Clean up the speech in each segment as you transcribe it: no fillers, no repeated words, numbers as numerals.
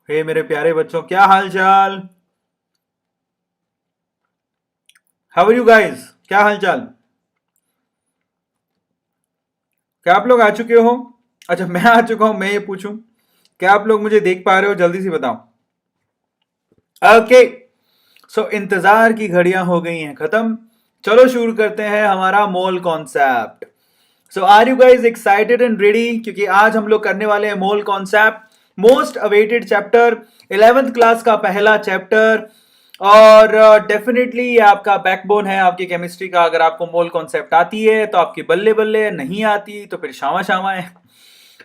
हे मेरे प्यारे बच्चों, क्या हाल चाल। How are you guys? क्या हाल चाल? क्या आप लोग आ चुके हो? अच्छा, मैं आ चुका हूं। मैं ये पूछूं, क्या आप लोग मुझे देख पा रहे हो? जल्दी से बताओ। ओके। सो इंतजार की घड़ियां हो गई हैं खत्म। चलो शुरू करते हैं हमारा mole concept. So are you guys excited and ready? क्योंकि आज हम लोग करने वाले हैं mole concept, most awaited chapter, 11th class का पहला चैप्टर। और डेफिनेटली ये आपका बैकबोन है आपकी केमिस्ट्री का। अगर आपको मोल कॉन्सेप्ट आती है तो आपकी बल्ले बल्ले, नहीं आती तो फिर शामा शामा है।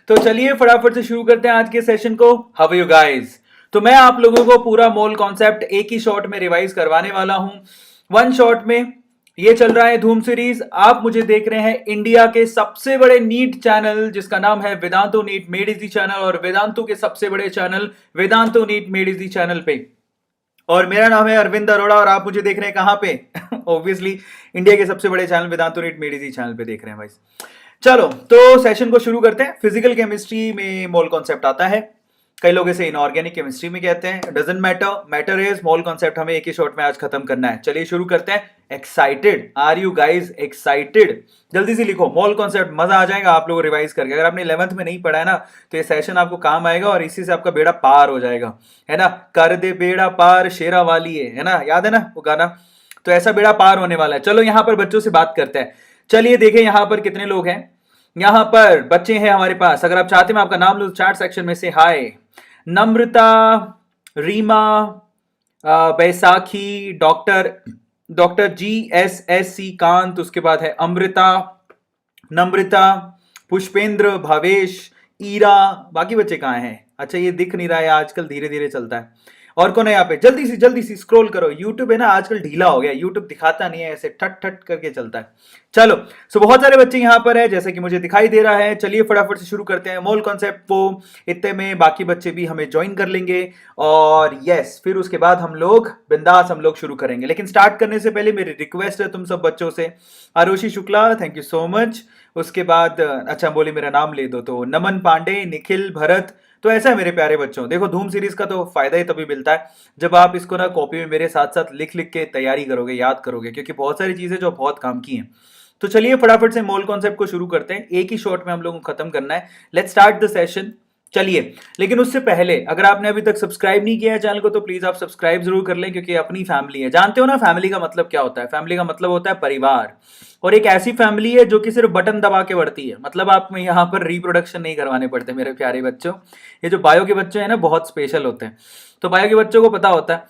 तो चलिए फटाफट से शुरू करते हैं आज के सेशन को। How are you guys? तो मैं आप लोगों को पूरा मोल कॉन्सेप्ट एक ही शॉट में रिवाइज करवाने वाला हूं, वन शॉट में। ये चल रहा है धूम सीरीज। आप मुझे देख रहे हैं इंडिया के सबसे बड़े नीट चैनल जिसका नाम है वेदांतो नीट मेड इजी चैनल, और वेदांतो के सबसे बड़े channel वेदांतो NEET made easy channel पे। और मेरा नाम है अरविंद अरोड़ा, और आप मुझे देख रहे हैं कहां पे? ऑब्वियसली इंडिया के सबसे बड़े channel वेदांतो NEET made easy channel पे देख रहे हैं भाई। चलो तो सेशन को शुरू करते हैं। फिजिकल केमिस्ट्री में मोल कॉन्सेप्ट आता है, कई लोग इसे इनऑर्गेनिक केमिस्ट्री में कहते हैं। Doesn't matter, matter is mole concept हमें एक ही शॉट में आज खत्म करना है। चलिए शुरू करते हैं। Excited? Are you guys excited? जल्दी से लिखो मोल कॉन्सेप्ट। मजा आ जाएगा आप लोगों को रिवाइज करके। अगर आपने 11th में नहीं पढ़ा है ना, तो ये सेशन आपको काम आएगा और इसी से आपका बेड़ा पार हो जाएगा, है ना। कर दे बेड़ा पार शेरा वाली है ना, याद है ना वो गाना? तो ऐसा बेड़ा पार होने वाला है। चलो यहां पर बच्चों से बात करते हैं। चलिए देखें यहां पर कितने लोग हैं। यहां पर बच्चे हैं हमारे पास। अगर आप चाहते हैं मैं आपका नाम लूं चैट सेक्शन में से। Hi Namrata, Reema, Baisakhi, doctor doctor GSSC Kant, उसके बाद है अमृता, नम्रता, पुष्पेंद्र, भावेश, ईरा। बाकी बच्चे कहाँ हैं? अच्छा ये दिख नहीं रहा है, आजकल धीरे धीरे चलता है। और कौन है यहाँ पे? जल्दी सी स्क्रॉल करो। यूट्यूब है ना आजकल ढीला हो गया, यूट्यूब दिखाता नहीं है, ऐसे ठट ठट करके चलता है। चलो सो बहुत सारे बच्चे यहाँ पर है जैसे कि मुझे दिखाई दे रहा है। चलिए फटाफट से शुरू करते हैं मोल कॉन्सेप्ट को। इतने में बाकी बच्चे भी हमें ज्वाइन कर लेंगे, और यस फिर उसके बाद हम लोग बिंदास हम लोग शुरू करेंगे। लेकिन स्टार्ट करने से पहले मेरी रिक्वेस्ट है तुम सब बच्चों से। Arushi Shukla, thank you so much. उसके बाद अच्छा बोले मेरा नाम ले दो, तो नमन पांडे, निखिल, भरत। तो ऐसा है मेरे प्यारे बच्चों, देखो धूम सीरीज का तो फायदा ही तभी मिलता है जब आप इसको ना कॉपी में मेरे साथ साथ लिख लिख के तैयारी करोगे, याद करोगे, क्योंकि बहुत सारी चीजें जो बहुत काम की हैं। तो चलिए फटाफट से मोल कॉन्सेप्ट को शुरू करते हैं, एक ही शॉट में हम लोगों को खत्म करना है। Let's start the session. चलिए लेकिन उससे पहले अगर आपने अभी तक सब्सक्राइब नहीं किया है चैनल को, तो प्लीज आप सब्सक्राइब जरूर कर लें, क्योंकि अपनी फैमिली है। जानते हो ना फैमिली का मतलब क्या होता है? फैमिली का मतलब होता है परिवार। और एक ऐसी फैमिली है जो कि सिर्फ बटन दबा के बढ़ती है, मतलब आप में यहाँ पर रिप्रोडक्शन नहीं करवाने पड़ते मेरे प्यारे बच्चों। ये जो बायो के बच्चे हैं ना बहुत स्पेशल होते हैं, तो बायो के बच्चों को पता होता है।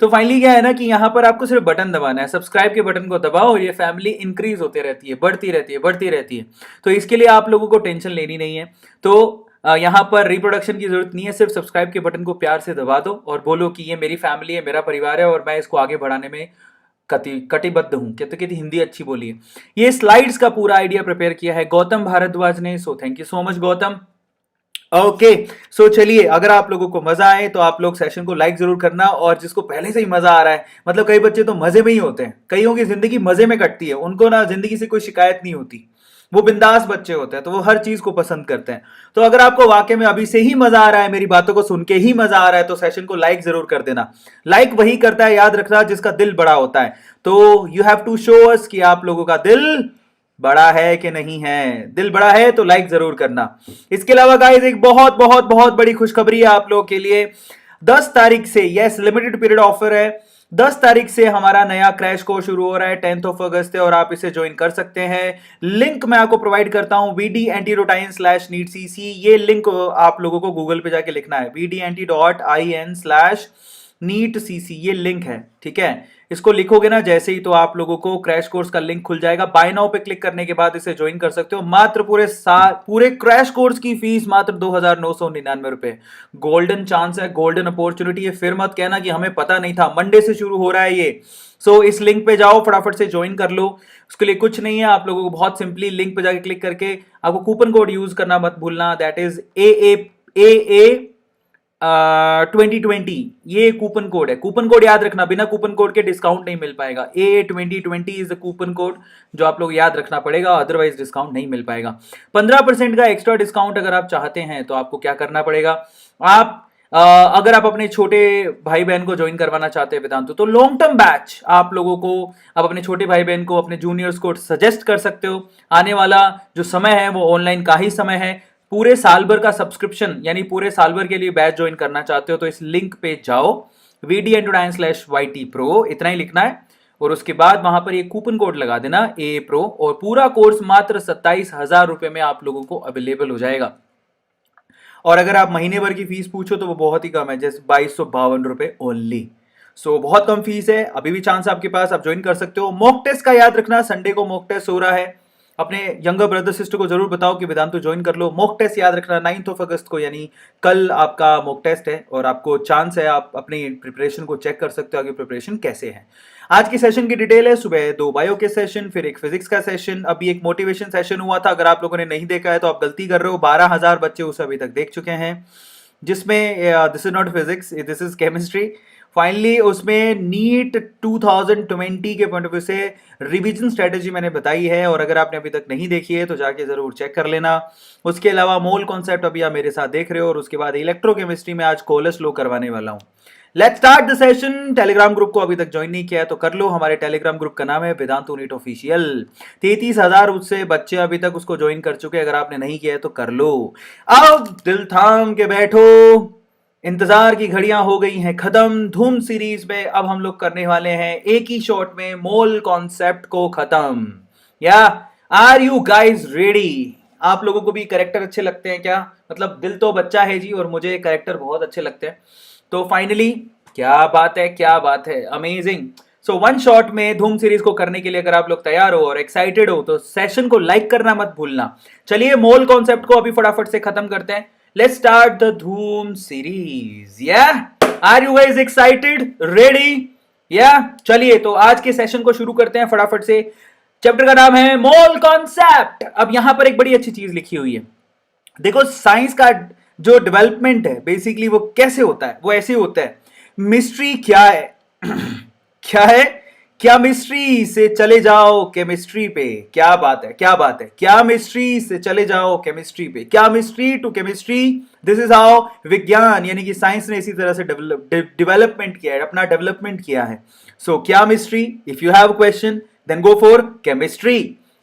तो फाइनली क्या है ना कि यहाँ पर आपको सिर्फ बटन दबाना है, सब्सक्राइब के बटन को दबाओ, और ये फैमिली इंक्रीज होते रहती है, बढ़ती रहती है, बढ़ती रहती है। तो इसके लिए आप लोगों को टेंशन लेनी नहीं है। तो यहाँ पर रिप्रोडक्शन की जरूरत नहीं है, सिर्फ सब्सक्राइब के बटन को प्यार से दबा दो और बोलो कि ये मेरी फैमिली है, मेरा परिवार है, और मैं इसको आगे बढ़ाने में कटिबद्ध हूं। कहते कितनी हिंदी अच्छी बोली है। ये स्लाइड्स का पूरा आइडिया प्रिपेयर किया है गौतम भारद्वाज ने, so thank you so much Gautam. Okay so चलिए, अगर आप लोगों को मजा आए तो आप लोग सेशन को लाइक जरूर करना, और जिसको पहले से ही मजा आ रहा है, मतलब कई बच्चे तो मजे में ही होते हैं, कईयों की जिंदगी मजे में कटती है, उनको ना जिंदगी से कोई शिकायत नहीं होती, वो बिंदास बच्चे होते हैं, तो वो हर चीज को पसंद करते हैं। तो अगर आपको वाकई में अभी से ही मजा आ रहा है, मेरी बातों को सुन के ही मजा आ रहा है, तो सेशन को लाइक जरूर कर देना। लाइक वही करता है, याद रखना, जिसका दिल बड़ा होता है। तो you have to show us कि आप लोगों का दिल बड़ा है कि नहीं है। दिल बड़ा है तो लाइक जरूर करना। इसके अलावा गाइस एक बहुत बहुत बहुत बड़ी खुशखबरी है आप लोगों के लिए। 10 तारीख से, यस लिमिटेड पीरियड ऑफर है, 10 तारीख से हमारा नया क्रैश कोर्स शुरू हो रहा है, 10th of August है, और आप इसे ज्वाइन कर सकते हैं। लिंक मैं आपको प्रोवाइड करता हूं, vdantiroutine/neetcc। ये लिंक आप लोगों को गूगल पे जाके लिखना है, vdanti.in/neetcc, ये लिंक है, ठीक है। इसको लिखोगे ना जैसे ही, तो आप लोगों को क्रैश कोर्स का लिंक खुल जाएगा। बाय नाउ पे क्लिक करने के बाद इसे ज्वाइन कर सकते हो। मात्र पूरे क्रैश कोर्स की फीस मात्र 2,999 रुपए। गोल्डन चांस है, गोल्डन अपॉर्चुनिटी है, फिर मत कहना कि हमें पता नहीं था। मंडे से शुरू हो रहा है ये। सो इस लिंक पे जाओ, फटाफट से ज्वाइन कर लो। उसके लिए कुछ नहीं है, आप लोगों को बहुत सिंपली लिंक पे जाके क्लिक करके आपको कूपन कोड यूज करना मत भूलना, दैट इज AA 2020। ये कूपन कोड है, कूपन कोड याद रखना, बिना कूपन कोड के डिस्काउंट नहीं मिल पाएगा। AA 2020 is the coupon code जो आप लोग याद रखना पड़ेगा, अदरवाइज डिस्काउंट नहीं मिल पाएगा। 15% का एक्स्ट्रा डिस्काउंट अगर आप चाहते हैं तो आपको क्या करना पड़ेगा, आप अगर आप अपने छोटे भाई बहन को ज्वाइन करवाना चाहते हैं वेदांतु, तो लॉन्ग टर्म बैच आप लोगों को, आप अपने छोटे भाई बहन को, अपने जूनियर्स को सजेस्ट कर सकते हो। आने वाला जो समय है वो ऑनलाइन का ही समय है। पूरे साल भर का सब्सक्रिप्शन, यानी पूरे साल भर के लिए बैच ज्वाइन करना चाहते हो तो इस लिंक पे जाओ, vdn/ytpro, इतना ही लिखना है, और उसके बाद वहां पर ये कूपन कोड लगा देना APRO, और पूरा कोर्स मात्र 27,000 रुपए में आप लोगों को अवेलेबल हो जाएगा। और अगर आप महीने भर की फीस पूछो तो वो बहुत ही कम है, जैसे 2252 रुपए ओनली। सो बहुत कम फीस है, अभी भी चांस आपके पास, आप ज्वाइन कर सकते हो। मॉक टेस्ट का याद रखना, संडे को मॉक टेस्ट हो रहा है। अपने यंगर ब्रदर सिस्टर को जरूर बताओ कि वेदांतु ज्वाइन कर लो। मॉक टेस्ट याद रखना 9 अगस्त को, यानी कल आपका मॉक टेस्ट है, और आपको चांस है, आप अपनी प्रिपरेशन को चेक कर सकते हो आगे प्रिपरेशन कैसे है। आज की सेशन की डिटेल है, सुबह 2 बायो के सेशन, फिर एक फिजिक्स का सेशन, अभी एक मोटिवेशन सेशन हुआ था। अगर आप लोगों ने नहीं देखा है तो आप गलती कर रहे हो, 12,000 बच्चे उसे अभी तक देख चुके हैं, जिसमें this is not physics, this is chemistry. Finally उसमें नीट 2020 के पॉइंट ऑफ व्यू से रिवीजन स्ट्रेटेजी मैंने बताई है, और अगर आपने अभी तक नहीं देखी है तो जाके जरूर चेक कर लेना। उसके अलावा मोल कॉन्सेप्ट अभी आप मेरे साथ देख रहे हो, और उसके बाद इलेक्ट्रोकेमिस्ट्री में आज कोलस लो करवाने वाला हूं। Let's start the session. Telegram group को अभी तक ज्वाइन नहीं किया है तो कर लो, हमारे टेलीग्राम ग्रुप का नाम है वेदांतु नीट ऑफिशियल। 33,000 उससे बच्चे अभी तक उसको ज्वाइन कर चुके हैं, अगर आपने नहीं किया है तो कर लो। अब दिल थाम के बैठो, इंतजार की घड़ियां हो गई हैं खत्म। धूम सीरीज में अब हम लोग करने वाले हैं एक ही शॉट में मोल कॉन्सेप्ट को खत्म। या आर यू गाइज रेडी? आप लोगों को भी कैरेक्टर अच्छे लगते हैं क्या? मतलब दिल तो बच्चा है जी, और मुझे कैरेक्टर बहुत अच्छे लगते हैं। तो फाइनली क्या बात है, क्या बात है, अमेजिंग। सो वन शॉट में धूम सीरीज को करने के लिए अगर आप लोग तैयार हो और एक्साइटेड हो तो सेशन को लाइक करना मत भूलना। चलिए मोल कॉन्सेप्ट को अभी फटाफट से खत्म करते हैं। Let's start the Dhoom series. या are you guys excited, ready? या चलिए तो आज के सेशन को शुरू करते हैं फटाफट से। चैप्टर का नाम है मोल कॉन्सेप्ट। अब यहां पर एक बड़ी अच्छी चीज लिखी हुई है, देखो साइंस का जो डेवलपमेंट है बेसिकली वो कैसे होता है, वो ऐसे होता है। मिस्ट्री क्या है? क्या है? क्या मिस्ट्री से चले जाओ केमिस्ट्री पे। क्या बात है, क्या बात है। क्या मिस्ट्री से चले जाओ केमिस्ट्री पे। क्या mystery to chemistry, this is how विज्ञान यानी कि साइंस ने इसी तरह से डेवलपमेंट किया है, अपना डेवलपमेंट किया है। सो क्या mystery, if you have question then go for chemistry,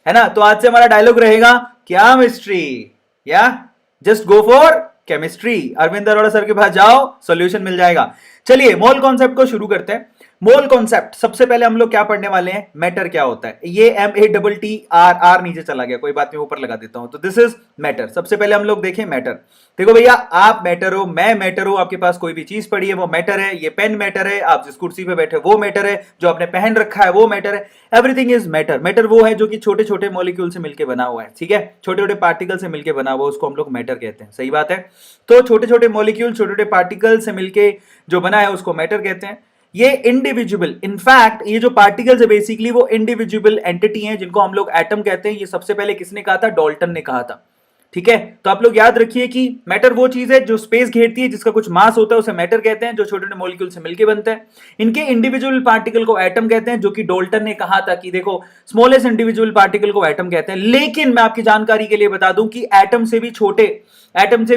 है ना? तो आज से हमारा डायलॉग रहेगा क्या मिस्ट्री, या just go for chemistry. Arvind Arora sir के पास जाओ, सॉल्यूशन मिल जाएगा। चलिए मोल कॉन्सेप्ट को शुरू करते हैं। मोल कॉन्सेप्ट, सबसे पहले हम लोग क्या पढ़ने वाले हैं, मैटर क्या होता है। ये MATTR नीचे चला गया, कोई बात नहीं, ऊपर लगा देता हूं। तो दिस इज मैटर। सबसे पहले हम लोग देखें मैटर। देखो भैया, आप मैटर हो, मैं मैटर हूं, आपके पास कोई भी चीज पड़ी है वो मैटर है। ये पेन मैटर है, आप जिस कुर्सी पे बैठे वो मैटर है, जो आपने पहन रखा है वो मैटर है। Everything is matter. मैटर वो है जो कि छोटे छोटे मॉलिक्यूल से मिलकर बना हुआ है, ठीक है, छोटे छोटे पार्टिकल से मिलकर बना हुआ, उसको हम लोग मैटर कहते हैं। सही बात है। तो छोटे छोटे मॉलिक्यूल, छोटे छोटे पार्टिकल से मिलकर जो बना है उसको मैटर कहते हैं। ये इंडिविजुअल, इनफैक्ट ये जो पार्टिकल्स है बेसिकली वो इंडिविजुअल एंटिटी हैं, जिनको हम लोग एटम कहते हैं। ये सबसे पहले किसने कहा था? डाल्टन ने कहा था, ठीक है। तो आप लोग याद रखिए कि मैटर वो चीज है जो स्पेस घेरती है, जिसका कुछ मास होता है, उसे मैटर कहते हैं, जो छोटे छोटे मॉलिक्यूल से मिलकर बनते हैं। इनके इंडिविजुअल पार्टिकल को एटम कहते हैं, जो कि डाल्टन ने कहा था कि देखो स्मॉलेस्ट इंडिविजुअल पार्टिकल को एटम कहते हैं। लेकिन मैं आपकी जानकारी के लिए बता दूं कि एटम से भी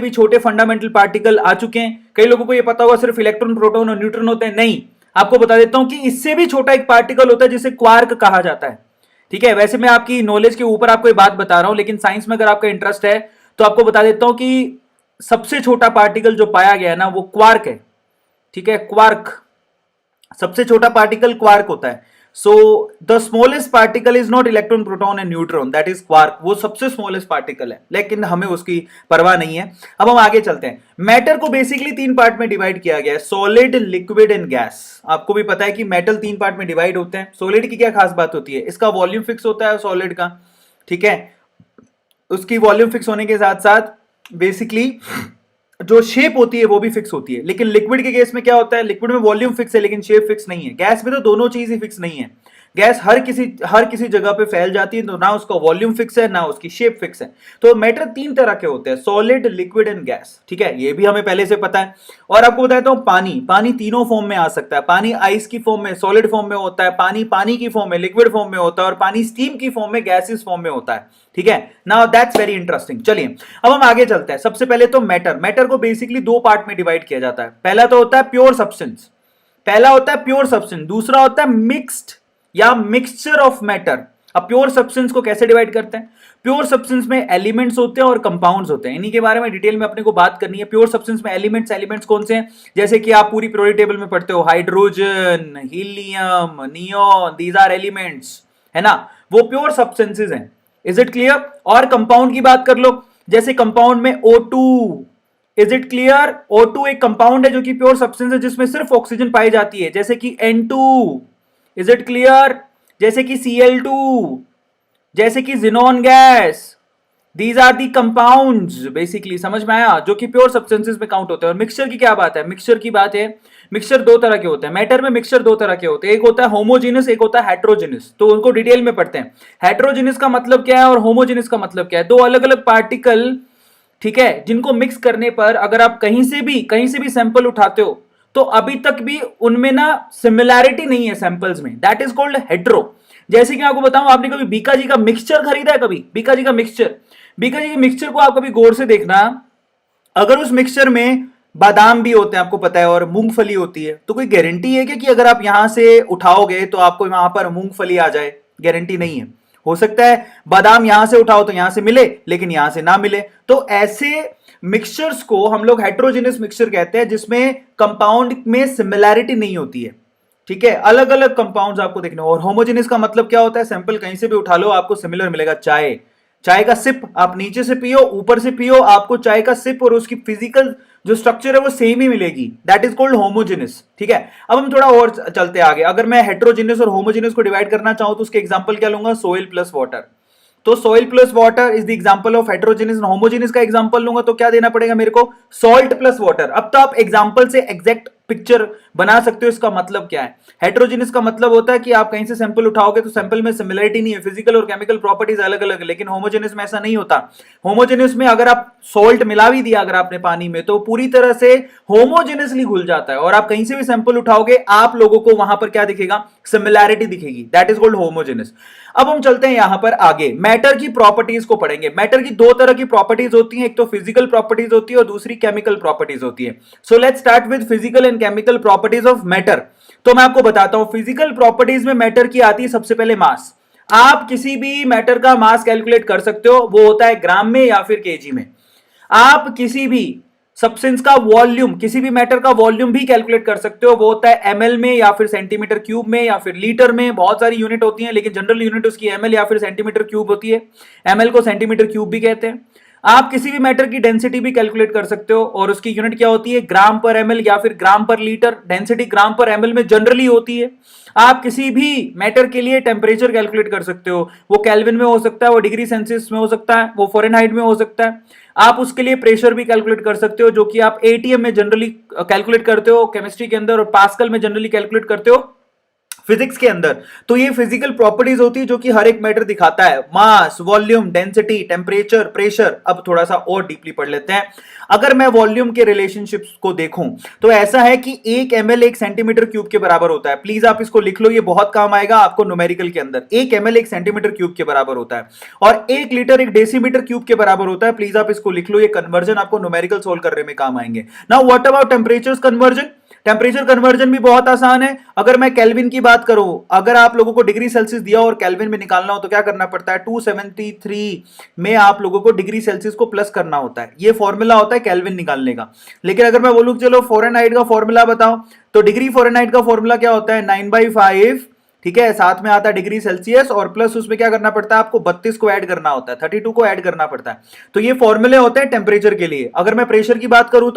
छोटे फंडामेंटल पार्टिकल आ चुके हैं। कई लोगों को यह पता होगा सिर्फ इलेक्ट्रॉन, प्रोटॉन और न्यूट्रॉन होते हैं, नहीं। आपको बता देता हूं कि इससे भी छोटा एक पार्टिकल होता है जिसे क्वार्क कहा जाता है, ठीक है। वैसे मैं आपकी नॉलेज के ऊपर आपको ये बात बता रहा हूं, लेकिन साइंस में अगर आपका इंटरेस्ट है तो आपको बता देता हूं कि सबसे छोटा पार्टिकल जो पाया गया ना वो क्वार्क है, ठीक है। क्वार्क, सबसे छोटा पार्टिकल क्वार्क होता है। So the smallest particle is not electron, proton and neutron, that is quark. वो सबसे स्मॉलेस्ट पार्टिकल है, लेकिन हमें उसकी परवाह नहीं है। अब हम आगे चलते हैं। मैटर को बेसिकली 3 पार्ट में डिवाइड किया गया है, सॉलिड, लिक्विड एंड गैस। आपको भी पता है कि मेटल 3 पार्ट में डिवाइड होते हैं। सॉलिड की क्या खास बात होती है? इसका वॉल्यूम फिक्स होता है सॉलिड का, ठीक है। उसकी वॉल्यूम फिक्स होने के साथ साथ बेसिकली जो शेप होती है वो भी फिक्स होती है। लेकिन लिक्विड के केस में क्या होता है? लिक्विड में वॉल्यूम फिक्स है लेकिन शेप फिक्स नहीं है। गैस में तो दोनों चीज ही फिक्स नहीं है। गैस हर किसी जगह पे फैल जाती है, तो ना उसका वॉल्यूम फिक्स है ना उसकी शेप फिक्स है। तो मैटर तीन तरह के होते हैं, सॉलिड, लिक्विड एंड गैस, ठीक है, ये भी हमें पहले से पता है। और आपको बताता हूं पानी तीनों फॉर्म में आ सकता है। पानी आइस की फॉर्म में, सॉलिड फॉर्म में होता है, पानी पानी की फॉर्म में, लिक्विड फॉर्म में होता है, और पानी स्टीम की फॉर्म में, गैसेस फॉर्म में होता है, ठीक है। Now that's very interesting. चलिए अब हम आगे चलते हैं। सबसे पहले तो मैटर को बेसिकली दो पार्ट में डिवाइड किया जाता है। पहला तो होता है प्योर सब्सटेंस, पहला होता है प्योर सब्सटेंस, दूसरा होता है मिक्स्ड या मिक्सचर ऑफ मैटर। अब प्योर सब्सटेंस को कैसे डिवाइड करते हैं? प्योर सब्सटेंस में एलिमेंट्स होते हैं और कंपाउंड्स होते हैं, इन्हीं के बारे में डिटेल में अपने को बात करनी है। प्योर सब्सटेंस में एलिमेंट्स कौन से हैं? जैसे कि आप पूरी पीरियोडिक टेबल में पढ़ते हो, hydrogen, helium, neon, these are elements, है ना, वो प्योर सब्सटेंसेस हैं। Is it clear? और कंपाउंड की बात कर लो, जैसे कंपाउंड में O2, is it clear? O2 एक कंपाउंड है जो कि प्योर सब्सटेंस है, जिसमें सिर्फ ऑक्सीजन पाई जाती है, जैसे कि N2, इज इट क्लियर? जैसे कि Cl2, जैसे कि xenon gas. These are the compounds, basically समझ में आया, जो कि प्योर सब्सटेंसेस में काउंट होते हैं। और मिक्सचर की क्या बात है? मिक्सचर की बात है, मिक्सचर दो तरह के होते हैं मैटर में। मिक्सचर दो तरह के होते हैं, एक होता है होमोजेनस, एक होता है हेट्रोजेनस। तो उनको डिटेल में पढ़ते हैं। हेट्रोजेनस का मतलब क्या है और होमोजेनस का मतलब क्या है? दो अलग अलग पार्टिकल, ठीक है, जिनको मिक्स करने पर अगर आप कहीं से भी सैंपल उठाते हो तो अभी तक भी उनमें ना सिमिलैरिटी नहीं है सैंपल्स में, दैट इज कॉल्ड हेट्रो। जैसे कि आपको बताऊं, आपने कभी बीका जी का मिक्सचर खरीदा है? कभी बीका जी का मिक्सचर, बीका जी के मिक्सचर को आप कभी गौर से देखना, अगर उस मिक्सचर में बादाम भी होते हैं आपको पता है और मूंगफली होती है, तो कोई गारंटी है कि अगर आप यहां से उठाओगे तो आपको वहां पर मूंगफली आ जाए? गारंटी नहीं है। हो सकता है बादाम यहां से उठाओ तो यहां से मिले, लेकिन यहां से ना मिले। तो ऐसे मिक्सचर्स को हम लोग हेट्रोजेनस मिक्सचर कहते हैं, जिसमें कंपाउंड में सिमिलैरिटी नहीं होती है, ठीक है, अलग अलग कंपाउंड्स आपको देखने। और होमोजेनस का मतलब क्या होता है? सैंपल कहीं से भी उठा लो आपको सिमिलर मिलेगा। चाय का सिप आप नीचे से पियो ऊपर से पियो, आपको चाय का सिप और उसकी फिजिकल जो स्ट्रक्चर है वो सेम ही मिलेगी, दैट इज कॉल्ड होमोजेनस, ठीक है। अब हम थोड़ा और चलते आगे। अगर मैं हेट्रोजेनस और होमोजेनस को डिवाइड करना चाहूं तो उसके एग्जांपल क्या लूंगा? Soil plus water. तो soil plus water is the example of heterogeneous. Homogeneous का एग्जांपल लूंगा तो क्या देना पड़ेगा मेरे को? Salt plus water. अब तो आप एग्जांपल से एग्जैक्ट पिक्चर बना सकते हो इसका मतलब क्या है। हेट्रोजेनस का मतलब होता है कि आप कहीं से सैंपल उठाओगे तो सैंपल में सिमिलरिटी नहीं है, फिजिकल और केमिकल प्रॉपर्टीज अलग अलग है, लेकिन होमोजेनस में ऐसा नहीं होता। होमोजेनस में अगर आप सॉल्ट मिला भी दिया अगर आपने पानी में, तो पूरी तरह से होमोजेनसली घुल जाता है, और आप कहीं से भी सैंपल उठाओगे आप लोगों को वहां पर क्या दिखेगा? सिमिलैरिटी दिखेगी, दैट इज कॉल्ड होमोजेनस। अब हम चलते हैं यहां पर आगे, मैटर की प्रॉपर्टीज को पढ़ेंगे। मैटर की दो तरह की प्रॉपर्टीज होती हैं, एक तो फिजिकल प्रॉपर्टीज होती है और दूसरी केमिकल प्रॉपर्टीज होती है। So let's start with physical and chemical properties of matter. तो मैं आपको बताता हूं, फिजिकल प्रॉपर्टीज में मैटर की आती है सबसे पहले मास। आप किसी भी मैटर का मास कैलकुलेट कर सकते हो, वो होता है ग्राम में या फिर केजी में। आप किसी भी सब्सटेंस का वॉल्यूम, किसी भी मैटर का वॉल्यूम भी कैलकुलेट कर सकते हो, वो होता है एमएल में या फिर सेंटीमीटर क्यूब में या फिर लीटर में। बहुत सारी यूनिट होती हैं, लेकिन जनरल यूनिट उसकी एमएल या फिर सेंटीमीटर क्यूब होती है। एमएल को सेंटीमीटर क्यूब भी कहते हैं। आप किसी भी मैटर की डेंसिटी भी कैलकुलेट कर सकते हो, और उसकी यूनिट क्या होती है? ग्राम पर एमएल या फिर ग्राम पर लीटर। डेंसिटी ग्राम पर एमएल में जनरली होती है। आप किसी भी मैटर के लिए टेम्परेचर कैलकुलेट कर सकते हो, वो केल्विन में हो सकता है, वो डिग्री सेल्सियस में हो सकता है, वो फ़ारेनहाइट में हो सकता है। आप उसके लिए प्रेशर भी कैलकुलेट कर सकते हो, जो कि आप एटीएम में जनरली कैलकुलेट करते हो केमिस्ट्री के अंदर, और पास्कल में जनरली कैलकुलेट करते हो फिजिक्स के अंदर। तो ये फिजिकल प्रॉपर्टीज होती है जो कि हर एक मैटर दिखाता है, मास, वॉल्यूम, डेंसिटी, टेम्परेचर, प्रेशर। अब थोड़ा सा और डीपली पढ़ लेते हैं। अगर मैं वॉल्यूम के रिलेशनशिप्स को देखूं तो ऐसा है कि 1 ml 1 सेंटीमीटर क्यूब के बराबर होता है। प्लीज आप इसको लिख लो, ये बहुत काम आएगा आपको न्यूमेरिकल के अंदर। 1 ml 1 सेंटीमीटर क्यूब के बराबर होता है, और 1 लीटर 1 डेसीमीटर क्यूब के बराबर होता है। प्लीज आप इसको लिख लो, ये कन्वर्जन आपको न्यूमेरिकल सोल्व करने में काम आएंगे। Now what about temperature conversion? Temperature conversion भी बहुत आसान है। अगर मैं केल्विन की बात करूं, अगर आप लोगों को डिग्री सेल्सियस दिया और केल्विन में निकालना हो तो क्या करना पड़ता है? 273 में आप लोगों को डिग्री सेल्सियस को प्लस करना होता है, ये फॉर्मूला होता है केल्विन निकालने का। लेकिन अगर मैं बोलूं चलो फ़ारेनहाइट का फॉर्मूला बताओ, तो डिग्री फ़ारेनहाइट का फॉर्मूला क्या होता है? 9/5, ठीक है, साथ में आता है डिग्री सेल्सियस, और प्लस उसमें क्या करना पड़ता है आपको? 32 को ऐड करना होता है, 32 को ऐड करना पड़ता है। तो ये फॉर्मूले होते हैं टेम्परेचर के लिए। अगर मैं प्रेशर की बात करूं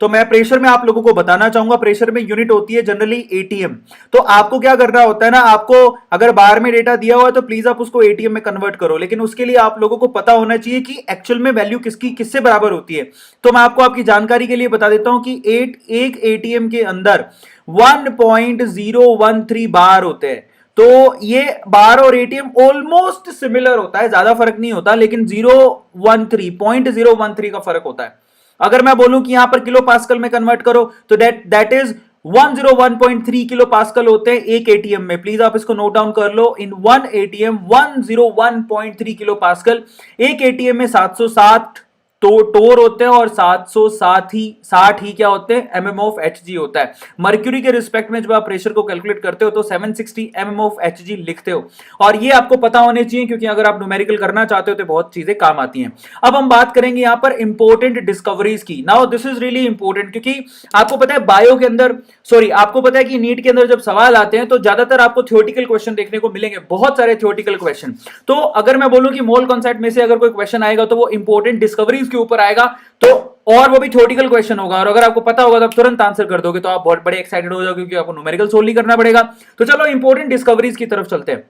तो मैं प्रेशर में आप लोगों को बताना चाहूंगा, प्रेशर में यूनिट होती है जनरली एटीएम। तो आपको क्या करना होता है ना, आपको अगर बाहर में डेटा दिया हुआ है तो प्लीज आप उसको एटीएम में कन्वर्ट करो, लेकिन उसके लिए आप लोगों को पता होना चाहिए कि एक्चुअल में वैल्यू किससे बराबर होती है। तो मैं आपको आपकी जानकारी के लिए बता देता हूं कि एक एटीएम के अंदर 1.013 बार होते हैं। तो ये बार और एटीएम ऑलमोस्ट सिमिलर होता है, ज्यादा फर्क नहीं होता, लेकिन 0.013 का फर्क होता है। अगर मैं बोलूं कि यहां पर किलो पास्कल में कन्वर्ट करो तो दैट इज 101.3 किलो पास्कल होते हैं एक एटीएम में। प्लीज आप इसको नोट डाउन कर लो, in one atm 101.3 kilo pascal. एक एटीएम में 760 तो टोर होते हैं और 760 ही क्या होते हैं, एमएम ऑफ एचजी होता है। मर्क्यूरी के रिस्पेक्ट में जब आप प्रेशर को कैलकुलेट करते हो तो 760 एमएम ऑफ एचजी लिखते हो, और ये आपको पता होने चाहिए क्योंकि अगर आप न्यूमेरिकल करना चाहते हो तो बहुत चीजें काम आती हैं। अब हम बात करेंगे यहां पर इंपॉर्टेंट डिस्कवरीज की। Now this is really important, क्योंकि आपको पता है बायो के अंदर, सॉरी आपको पता है कि नीट के अंदर जब सवाल आते हैं तो ज्यादातर आपको थ्योरेटिकल क्वेश्चन देखने को मिलेंगे, बहुत सारे थ्योरेटिकल क्वेश्चन। तो अगर मैं बोलूं कि मोल कॉन्सेप्ट में से अगर कोई क्वेश्चन आएगा तो वो इंपॉर्टेंट डिस्कवरीज के ऊपर आएगा, तो और वो भी थ्योरेटिकल क्वेश्चन होगा, और अगर आपको पता होगा तो आप तुरंत आंसर कर दोगे, तो आप बहुत बड़े एक्साइटेड हो जाओगे क्योंकि आपको न्यूमेरिकल सोल्व नहीं करना पड़ेगा। तो चलो इंपॉर्टेंट डिस्कवरीज की तरफ चलते हैं।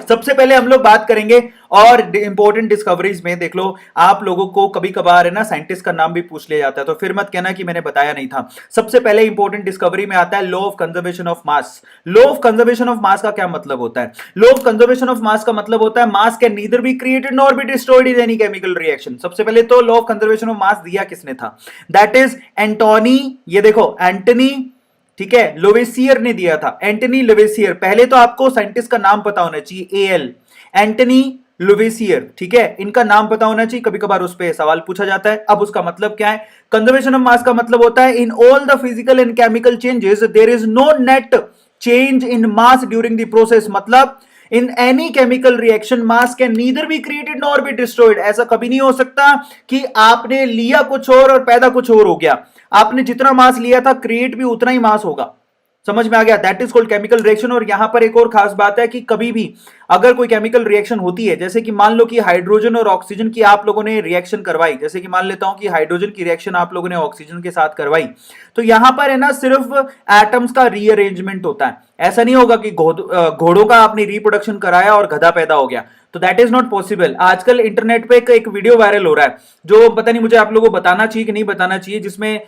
सबसे पहले हम लोग बात करेंगे, और इंपॉर्टेंट डिस्कवरीज में देख लो, आप लोगों को कभी कभार है ना साइंटिस्ट का नाम भी पूछ लिया जाता है, तो फिर मत कहना कि मैंने बताया नहीं था। सबसे पहले इंपॉर्टेंट डिस्कवरी में आता है law of conservation of mass. Law of conservation of मास का क्या मतलब होता है? लॉ ऑफ कंजर्वेशन ऑफ मास का मतलब होता है मास can neither be created nor be destroyed in any chemical reaction. सबसे पहले तो लॉ ऑफ कंजर्वेशन ऑफ मास दिया किसने था? दैट इज एंटोनी, ये देखो एंटनी, ठीक है, लोवेसियर ने दिया था, एंटनी लोवेसियर। पहले तो आपको साइंटिस्ट का नाम पता होना चाहिए, एएल एंटनी लोवेसियर, ठीक है, इनका नाम पता होना चाहिए, कभी कभार उस पर सवाल पूछा जाता है। अब उसका मतलब क्या है? कंजर्वेशन ऑफ मास का मतलब होता है in all the physical and chemical changes there is no net change in mass during the process. मतलब in any chemical reaction mass can neither be created nor be destroyed. ऐसा कभी नहीं हो सकता कि आपने लिया कुछ और पैदा कुछ और हो गया। आपने जितना मास लिया था क्रिएट भी उतना ही मास होगा। समझ में आ गया? That is called chemical reaction. और यहां पर एक और खास बात है कि कभी भी अगर कोई केमिकल रिएक्शन होती है, जैसे कि मान लो कि हाइड्रोजन और ऑक्सीजन की आप लोगों ने रिएक्शन करवाई, जैसे कि मान लेता हूं कि हाइड्रोजन की रिएक्शन आप लोगों ने ऑक्सीजन के साथ करवाई, तो यहां पर है ना सिर्फ एटम्स का रीअरेंजमेंट होता है। ऐसा नहीं होगा कि घोड़ों का आपने रिप्रोडक्शन कराया और गधा पैदा हो गया, तो दैट इज नॉट पॉसिबल। आजकल इंटरनेट पे एक वीडियो वायरल हो रहा है, जो पता नहीं मुझे आप लोगों को बताना चाहिए कि नहीं बताना चाहिए, जिसमें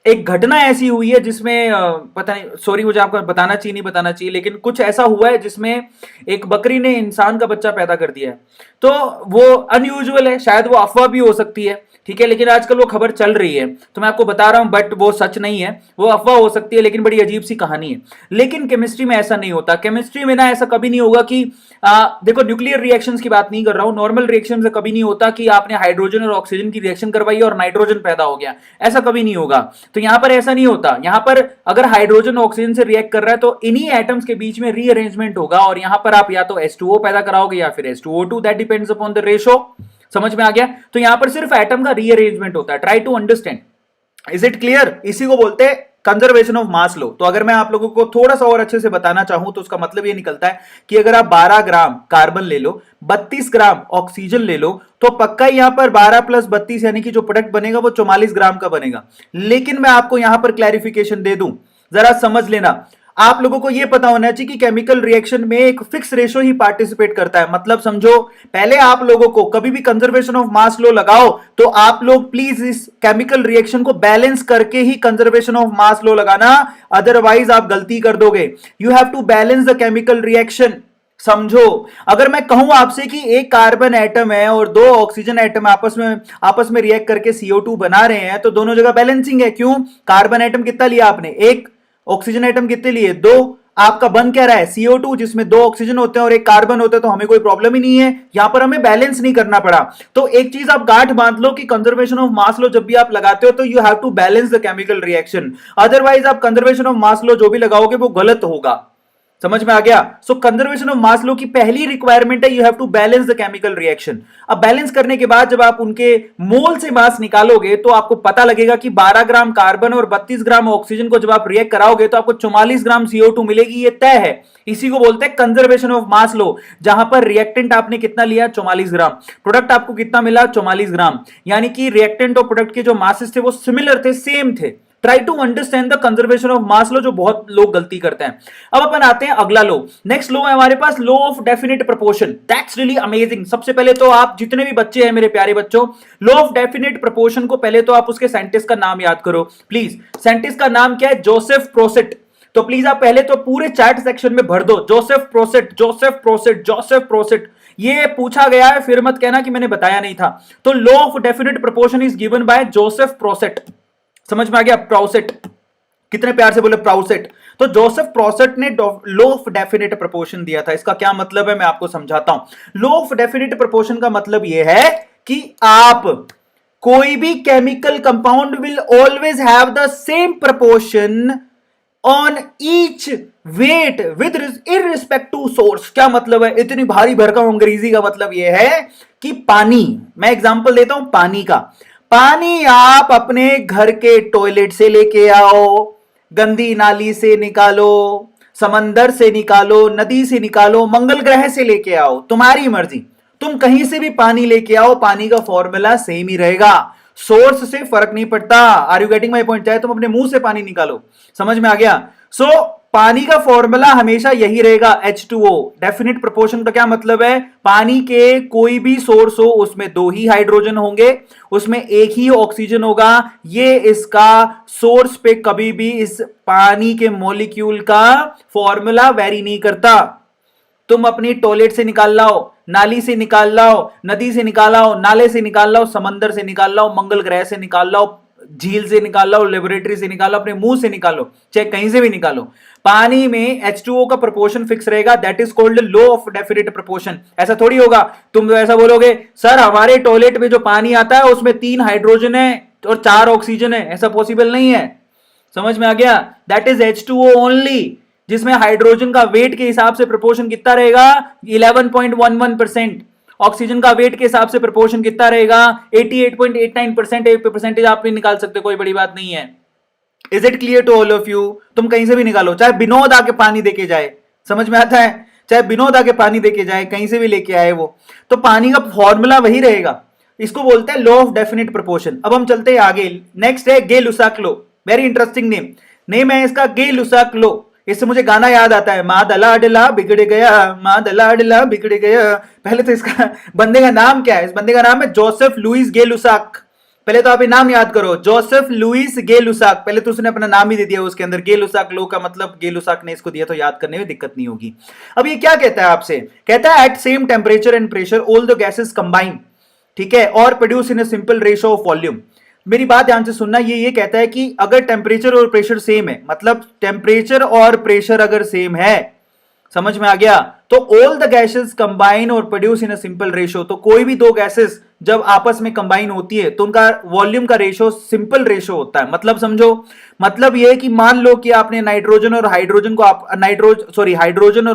एक घटना ऐसी हुई है जिसमें पता नहीं, सॉरी मुझे आपको बताना चाहिए नहीं बताना चाहिए, लेकिन कुछ ऐसा हुआ है जिसमें एक बकरी ने इंसान का बच्चा पैदा कर दिया है। तो वो अनयूजुअल है, शायद वो अफवाह भी हो सकती है, ठीक है, लेकिन आजकल वो खबर चल रही है तो मैं आपको बता रहा हूं, बट वो सच नहीं है, वो अफवाह हो सकती है, लेकिन बड़ी अजीब सी कहानी है। लेकिन केमिस्ट्री में ऐसा नहीं होता। केमिस्ट्री में ना ऐसा कभी नहीं होगा कि देखो न्यूक्लियर रिएक्शंस की बात नहीं कर रहा हूं, नॉर्मल रिएक्शन से कभी नहीं होता कि आपने हाइड्रोजन और ऑक्सीजन की रिएक्शन करवाई और नाइट्रोजन पैदा हो गया, ऐसा कभी नहीं होगा। तो यहां पर ऐसा नहीं होता। यहां पर अगर हाइड्रोजन ऑक्सीजन से रिएक्ट कर रहा है तो इन्हीं एटम्स के बीच में रीअरेंजमेंट होगा, और यहां पर आप या तो H2O पैदा कराओगे या फिर H2O2, that depends upon the ratio. समझ में आ गया? तो यहां पर सिर्फ एटम का रीअरेंजमेंट होता है। Try to understand, is it clear? इसी को बोलते हैं कंजर्वेशन ऑफ मास लो। तो अगर मैं आप लोगों को थोड़ा सा और अच्छे से बताना चाहूं तो उसका मतलब ये निकलता है कि अगर आप 12 ग्राम कार्बन ले लो, 32 ग्राम ऑक्सीजन ले लो, तो पक्का यहां पर 12 प्लस 32 यानी कि जो प्रोडक्ट बनेगा वो 44 ग्राम का बनेगा। लेकिन मैं आपको यहां पर क्लैरिफिकेशन दे दूं, जरा समझ लेना। आप लोगों को यह पता होना चाहिए कि केमिकल रिएक्शन में एक फिक्स रेशो ही पार्टिसिपेट करता है। मतलब समझो, पहले आप लोगों को कभी भी कंजर्वेशन ऑफ मास लो लगाओ तो आप लोग प्लीज इस केमिकल रिएक्शन को बैलेंस करके ही कंजर्वेशन ऑफ मास लो लगाना, अदरवाइज आप गलती कर दोगे। You have to balance the chemical reaction. समझो, अगर मैं कहूं आपसे कि एक कार्बन एटम है और दो ऑक्सीजन एटम आपस में रिएक्ट करके CO2 बना रहे हैं, तो दोनों जगह बैलेंसिंग है। क्यों? कार्बन एटम कितना लिया आपने? एक। ऑक्सीजन एटम कितने लिए? दो। आपका बन क्या रहा है? CO2, जिसमें दो ऑक्सीजन होते हैं और एक कार्बन होता है, तो हमें कोई प्रॉब्लम ही नहीं है, यहां पर हमें बैलेंस नहीं करना पड़ा। तो एक चीज आप गांठ बांध लो कि कंजर्वेशन ऑफ मास लो जब भी आप लगाते हो तो you have to balance the chemical reaction, otherwise आप कंजर्वेशन ऑफ मास लो जो भी लगाओगे वो गलत होगा। समझ में आ गया? सो कंजर्वेशन ऑफ मास लो की पहली रिक्वायरमेंट है you have to balance the chemical reaction. अब बैलेंस करने के बाद जब आप उनके मोल से मास निकालोगे तो आपको पता लगेगा कि 12 ग्राम कार्बन और 32 ग्राम ऑक्सीजन को जब आप रिएक्ट कराओगे तो आपको 44 ग्राम CO2 मिलेगी। ये तय है, इसी को बोलते हैं कंजर्वेशन ऑफ मास लो, जहां पर रिएक्टेंट आपने कितना लिया? 44 ग्राम। प्रोडक्ट आपको कितना मिला? 44 ग्राम। यानी कि रिएक्टेंट और प्रोडक्ट के जो मासेस थे वो सिमिलर थे, सेम थे। Try to understand the conservation of mass लो, जो बहुत लोग गलती करते हैं। अब अपन आते हैं अगला लो। नेक्स्ट लो है हमारे पास law of definite proportion. That's really amazing. सबसे पहले तो आप जितने भी बच्चे हैं मेरे प्यारे बच्चों, लो ऑफ डेफिनेट प्रोपोर्शन को पहले तो आप उसके साइंटिस्ट का नाम याद करो प्लीज। साइंटिस्ट का नाम क्या है? Joseph processed. तो प्लीज आप पहले तो पूरे चैट सेक्शन में भर दो Joseph processed, Joseph processed, Joseph processed. ये पूछा गया है, फिर मत कहना कि मैंने बताया नहीं था। तो law of definite proportion is given by Joseph processed. समझ में आ गया? प्रोसेट, कितने प्यार से बोले प्रोसेट। तो जोसेफ प्रोसेट ने लॉ ऑफ डेफिनेट प्रोपोर्शन दिया था। इसका क्या मतलब है मैं आपको समझाता हूं। लॉ ऑफ डेफिनेट प्रोपोर्शन का मतलब यह है कि आप कोई भी chemical compound will always have the same proportion on each weight with irrespect to source. क्या मतलब है? इतनी भारी भरकम अंग्रेजी का मतलब यह है कि पानी, मैं एग्जांपल देता हूं पानी का। पानी आप अपने घर के टॉयलेट से लेके आओ, गंदी नाली से निकालो, समंदर से निकालो, नदी से निकालो, मंगल ग्रह से लेके आओ, तुम्हारी मर्जी। तुम कहीं से भी पानी लेके आओ, पानी का फॉर्मूला सेम ही रहेगा, सोर्स से फर्क नहीं पड़ता। Are you getting my point? चाहे तुम अपने मुंह से पानी निकालो। समझ में आ गया? पानी का फॉर्मूला हमेशा यही रहेगा, H2O। डेफिनेट प्रोपोर्शन का क्या मतलब है? पानी के कोई भी सोर्स हो उसमें 2 ही हाइड्रोजन होंगे, उसमें 1 ही ऑक्सीजन होगा। ये इसका सोर्स पे कभी भी इस पानी के मॉलिक्यूल का फॉर्मूला वेरी नहीं करता। तुम अपनी टॉयलेट से निकाल लाओ, नाली से निकाल लाओ, नदी से निकाल लाओ, नाले से निकाल लाओ, समंदर से निकाल लाओ, मंगल ग्रह से निकाल लाओ, झील से निकालो, लेबोरेटरी से निकालो, अपने मुंह से निकालो, चाहे कहीं से भी निकालो, पानी में H2O का प्रोपोर्शन फिक्स रहेगा। That is called law of definite proportion. ऐसा थोड़ी होगा तुम ऐसा बोलोगे सर हमारे टॉयलेट में जो पानी आता है उसमें 3 हाइड्रोजन है और 4 ऑक्सीजन है, ऐसा पॉसिबल नहीं है। समझ में आ गया? दैट इज H2O ओनली, जिसमें हाइड्रोजन का वेट के हिसाब से प्रोपोर्शन कितना रहेगा? 11.11%। ऑक्सीजन का वेट के हिसाब से प्रोपोर्शन कितना रहेगा? 88.89%। परसेंटेज आप भी निकाल सकते हो, कोई बड़ी बात नहीं है। Is it clear to all of you? तुम कहीं से भी निकालो, चाहे विनोद आके पानी देके जाए, समझ में आता है? चाहे विनोद आके पानी देके जाए, कहीं से भी लेके आए वो, तो पानी का फॉर्मूला वही रहेगा। इसको बोलते हैं लॉ ऑफ डेफिनेट प्रोपोर्शन। अब हम चलते हैं आगे। नेक्स्ट है Gay Lussac law. Very interesting name है इसका, गे लुसाक लॉ। इससे मुझे गाना याद आता है, मादला डला बिगड़ गया, मादला डला बिगड़ गया। पहले तो इसका बंदे का नाम क्या है? इस बंदे का नाम है जोसेफ लुइस गे लुसाक। पहले तो आप ये नाम याद करो, जोसेफ लुइस गे लुसाक। पहले तो उसने अपना नाम ही दे दिया उसके अंदर, गे लुसाक लॉ का मतलब गे लुसाक ने इसको दिया, तो याद करने में दिक्कत नहीं होगी। अब ये क्या कहता है आपसे? कहता है at same temperature and pressure all the gases combine, ठीक है, और produce in a simple ratio of volume. मेरी बात ध्यान से सुनना, ये कहता है कि अगर टेम्परेचर और प्रेशर सेम है, मतलब टेम्परेचर और प्रेशर अगर सेम है, समझ में आ गया, तो ऑल द गैसेस कंबाइन और produce in a simple ratio. तो कोई भी 2 गैसेस जब आपस में कंबाइन होती है तो उनका वॉल्यूम का रेशियो सिंपल रेशियो होता है। मतलब समझो, मतलब ये है कि मान लो कि आपने हाइड्रोजन और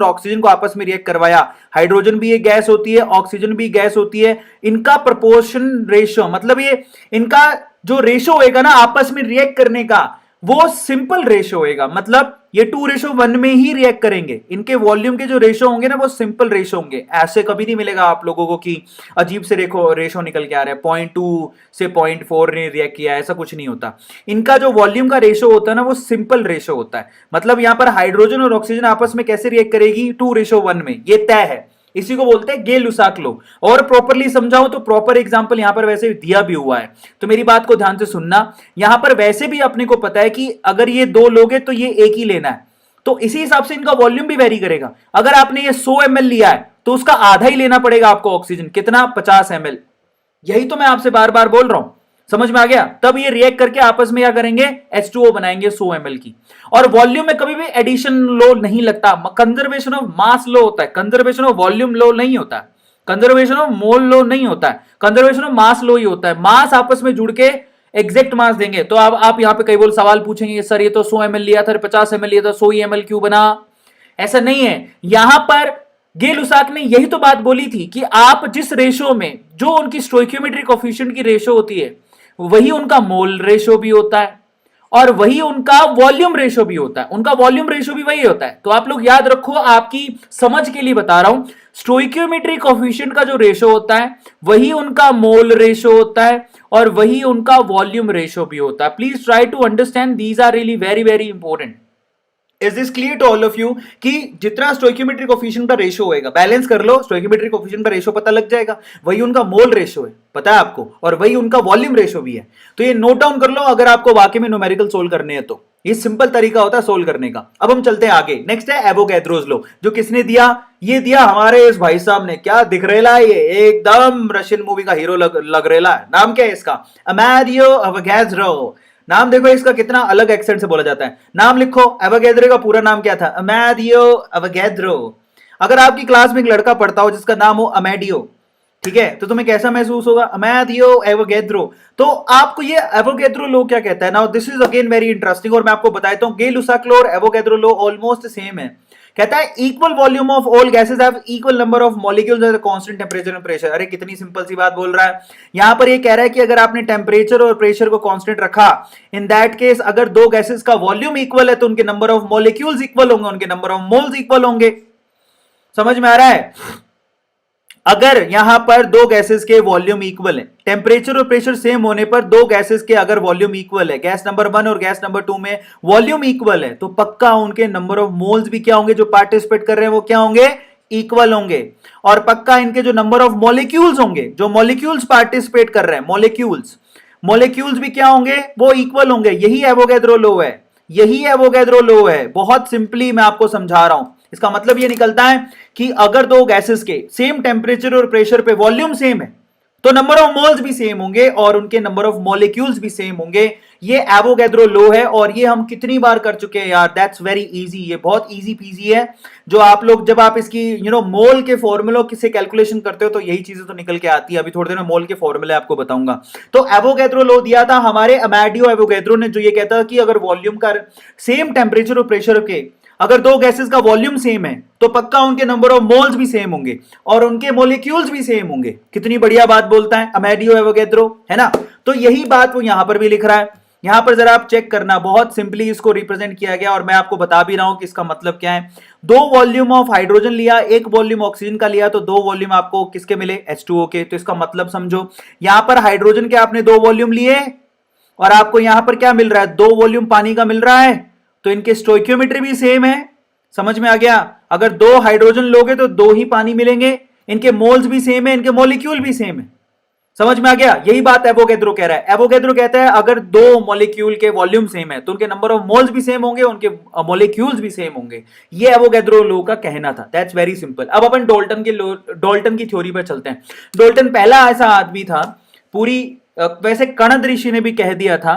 ऑक्सीजन को आपस में रिएक्ट करवाया। हाइड्रोजन भी एक गैस होती है, ऑक्सीजन भी गैस होती है। इनका प्रोपोर्शन रेशियो, मतलब ये इनका जो रेशियो होएगा ना आपस में रिएक्ट करने का, वो सिंपल रेशियो होएगा। मतलब ये 2:1 में ही रिएक्ट करेंगे। इनके वॉल्यूम के जो रेशियो होंगे ना वो सिंपल रेशियो होंगे। ऐसे कभी नहीं मिलेगा आप लोगों को कि अजीब से रेशियो निकल के आ रहा है, 0.2 से 0.4 ने रिएक्ट किया, ऐसा कुछ नहीं होता। इनका जो वॉल्यूम का रेशियो होता है ना वो सिंपल रेशियो होता है। मतलब यहां पर हाइड्रोजन और ऑक्सीजन आपस में कैसे रिएक्ट करेगी? 2:1 में, ये तय है। इसी को बोलते हैं गे लुसाक लॉ। और प्रॉपरली समझाऊं तो प्रॉपर एग्जांपल यहां पर वैसे दिया भी हुआ है, तो मेरी बात को ध्यान से सुनना। यहां पर वैसे भी अपने को पता है कि अगर ये 2 लोगे तो ये एक ही लेना है, तो इसी हिसाब से इनका वॉल्यूम भी वेरी करेगा। अगर आपने ये 100 ml लिया है तो उसका आधा ही लेना पड़ेगा आपको ऑक्सीजन। कितना? 50 ml। यही तो मैं आपसे बार बार बोल रहा हूं, समझ में आ गया? तब ये रिएक्ट करके आपस में क्या करेंगे? H2O बनाएंगे 100 ml की। और वॉल्यूम में कभी भी एडिशन लॉ नहीं लगता, कंजर्वेशन ऑफ मास लॉ होता है, कंजर्वेशन ऑफ वॉल्यूम लॉ नहीं होता, कंजर्वेशन ऑफ मोल लॉ नहीं होता है, कंजर्वेशन ऑफ मास लॉ ही होता है। मास आपस में जुड़ के एग्जैक्ट मास देंगे। तो अब आप यहां पे कई बोल सवाल पूछेंगे, सर ये तो 100 ml लिया था, 50 ml लिया था, 100 ml क्यों बना? ऐसा नहीं है। यहां पर गे लुसाक ने यही तो बात बोली थी कि आप जिस रेशियो में, जो उनकी स्टोइकियोमेट्रिक कोएफिशिएंट की रेशियो होती है, वही उनका मोल रेशियो भी होता है और वही उनका वॉल्यूम रेशियो भी होता है। उनका वॉल्यूम रेशियो भी वही होता है। तो आप लोग याद रखो, आपकी समझ के लिए बता रहा हूं, स्टोइकियोमेट्रिक कोएफिशिएंट का जो रेशियो होता है वही उनका मोल रेशियो होता है और वही उनका वॉल्यूम रेशियो भी होता है। Please try to understand, these are really very very important. Is this clear to all of you कि जितना स्टोइकियोमेट्रिक कोफिशिएंट का रेशो होएगा, बैलेंस कर लो, स्टोइकियोमेट्रिक कोफिशिएंट का रेशो पता लग जाएगा, वही उनका मोल रेशो है, पता है आपको, और वही उनका वॉल्यूम रेशो भी है। तो ये नोट डाउन कर लो अगर आपको वाकई में न्यूमेरिकल सोल्व करने हैं तो। ये सिंपल तरीका होता है सोल्व करने का। अब हम चलते हैं आगे। नेक्स्ट है एवोगैड्रोस लॉ, जो किसने दिया? ये दिया हमारे इस भाई साहब ने। क्या दिख रेला है ये, एकदम रशियन मूवी का हीरो लग रेला है। नाम क्या है इसका? अमैरियो एवोगैड्रो। नाम देखो इसका कितना अलग एक्सेंट से बोला जाता है। नाम लिखो, एवोगैड्रो का पूरा नाम क्या था? अमैरियो एवोगैड्रो। अगर आपकी क्लास में एक लड़का पढ़ता हो जिसका नाम हो अमेडियो, ठीक है, तो तुम्हें कैसा महसूस होगा? अमैडियो एवोगैड्रो। तो आपको ये एवोगैड्रो लॉ क्या कहता है? Now this is again very interesting, और मैं आपको बताता हूं गे-लुसाक लॉ और एवोगैड्रो लॉ ऑलमोस्ट सेम है। कहता है equal volume of all gases have equal number of molecules at constant temperature and pressure. अरे कितनी सिंपल सी बात बोल रहा है। यहां पर ये कह रहा है कि अगर आपने टेंपरेचर और प्रेशर को कांस्टेंट रखा, इन दैट केस अगर दो गैसेस का वॉल्यूम इक्वल है तो उनके नंबर ऑफ मॉलिक्यूल्स इक्वल होंगे, उनके नंबर ऑफ मोल्स इक्वल होंगे। समझ में आ रहा है? अगर यहां पर दो गैसेस के वॉल्यूम इक्वल है, टेंपरेचर और प्रेशर सेम होने पर दो गैसेस के अगर वॉल्यूम इक्वल है, गैस नंबर 1 और गैस नंबर 2 में वॉल्यूम इक्वल है, तो पक्का उनके नंबर ऑफ मोल्स भी क्या होंगे, जो पार्टिसिपेट कर रहे हैं वो क्या होंगे? इक्वल होंगे। और पक्का इनके जो नंबर ऑफ मॉलिक्यूल्स होंगे, जो मॉलिक्यूल्स पार्टिसिपेट कर रहे हैं, मॉलिक्यूल्स भी क्या होंगे? वो इक्वल होंगे। यही एवोगैड्रो लॉ है, यही एवोगैड्रो लॉ है। बहुत सिंपली मैं आपको समझा रहा हूं। इसका मतलब ये निकलता है कि अगर दो गैसेस के सेम टेंपरेचर और प्रेशर पे वॉल्यूम सेम है, तो नंबर ऑफ मोल्स भी सेम होंगे और उनके नंबर ऑफ मॉलिक्यूल्स भी सेम होंगे। ये एवोगैड्रो लॉ है, और ये हम कितनी बार कर चुके हैं यार। दैट्स वेरी इजी, ये बहुत इजी पीजी है। जो आप लोग जब आप इसकी मोल के फॉर्मूलों से कैलकुलेशन करते हो तो यही चीजें तो निकल के आती है। अभी थोड़ी देर में मोल के फॉर्मूले आपको बताऊंगा। तो एवोगैड्रो लॉ दिया था हमारे अमैडियो एवोगैड्रो ने, जो ये कहता है कि अगर वॉल्यूम का सेम टेंपरेचर और प्रेशर के अगर दो गैसेस का वॉल्यूम सेम है, तो पक्का उनके नंबर ऑफ मोल्स भी सेम होंगे और उनके मॉलिक्यूल्स भी सेम होंगे। कितनी बढ़िया बात बोलता है अमैडियो एवोगैड्रो, है ना? तो यही बात वो यहां पर भी लिख रहा है। यहां पर जरा आप चेक करना, बहुत सिंपली इसको रिप्रेजेंट किया गया, और मैं आपको बता भी रहा हूं कि इसका मतलब क्या है। दो वॉल्यूम ऑफ हाइड्रोजन लिया, एक वॉल्यूम ऑक्सीजन का लिया, तो दो वॉल्यूम आपको किसके मिले? H2O के। तो इसका मतलब समझो, यहां पर हाइड्रोजन के आपने दो वॉल्यूम लिए और आपको यहां पर क्या मिल रहा है? दो वॉल्यूम पानी का मिल रहा है। तो इनके स्टोइकियोमेट्री भी सेम है। समझ में आ गया? अगर दो हाइड्रोजन लोगे तो दो ही पानी मिलेंगे। इनके मोल्स भी सेम है, इनके मॉलिक्यूल भी सेम है। समझ में आ गया? यही बात एवोगैड्रो कह रहा है। एवोगैड्रो कहता है अगर दो मॉलिक्यूल के वॉल्यूम सेम है तो उनके नंबर ऑफ मोल्स भी सेम होंगे, उनके मॉलिक्यूल्स भी सेम होंगे। ये एवोगैड्रो लॉ का कहना था। That's very simple. अब अपन डॉल्टन की थ्योरी पर चलते हैं। डॉल्टन पहला ऐसा आदमी था पूरी वैसे कणद ऋषि ने भी कह दिया था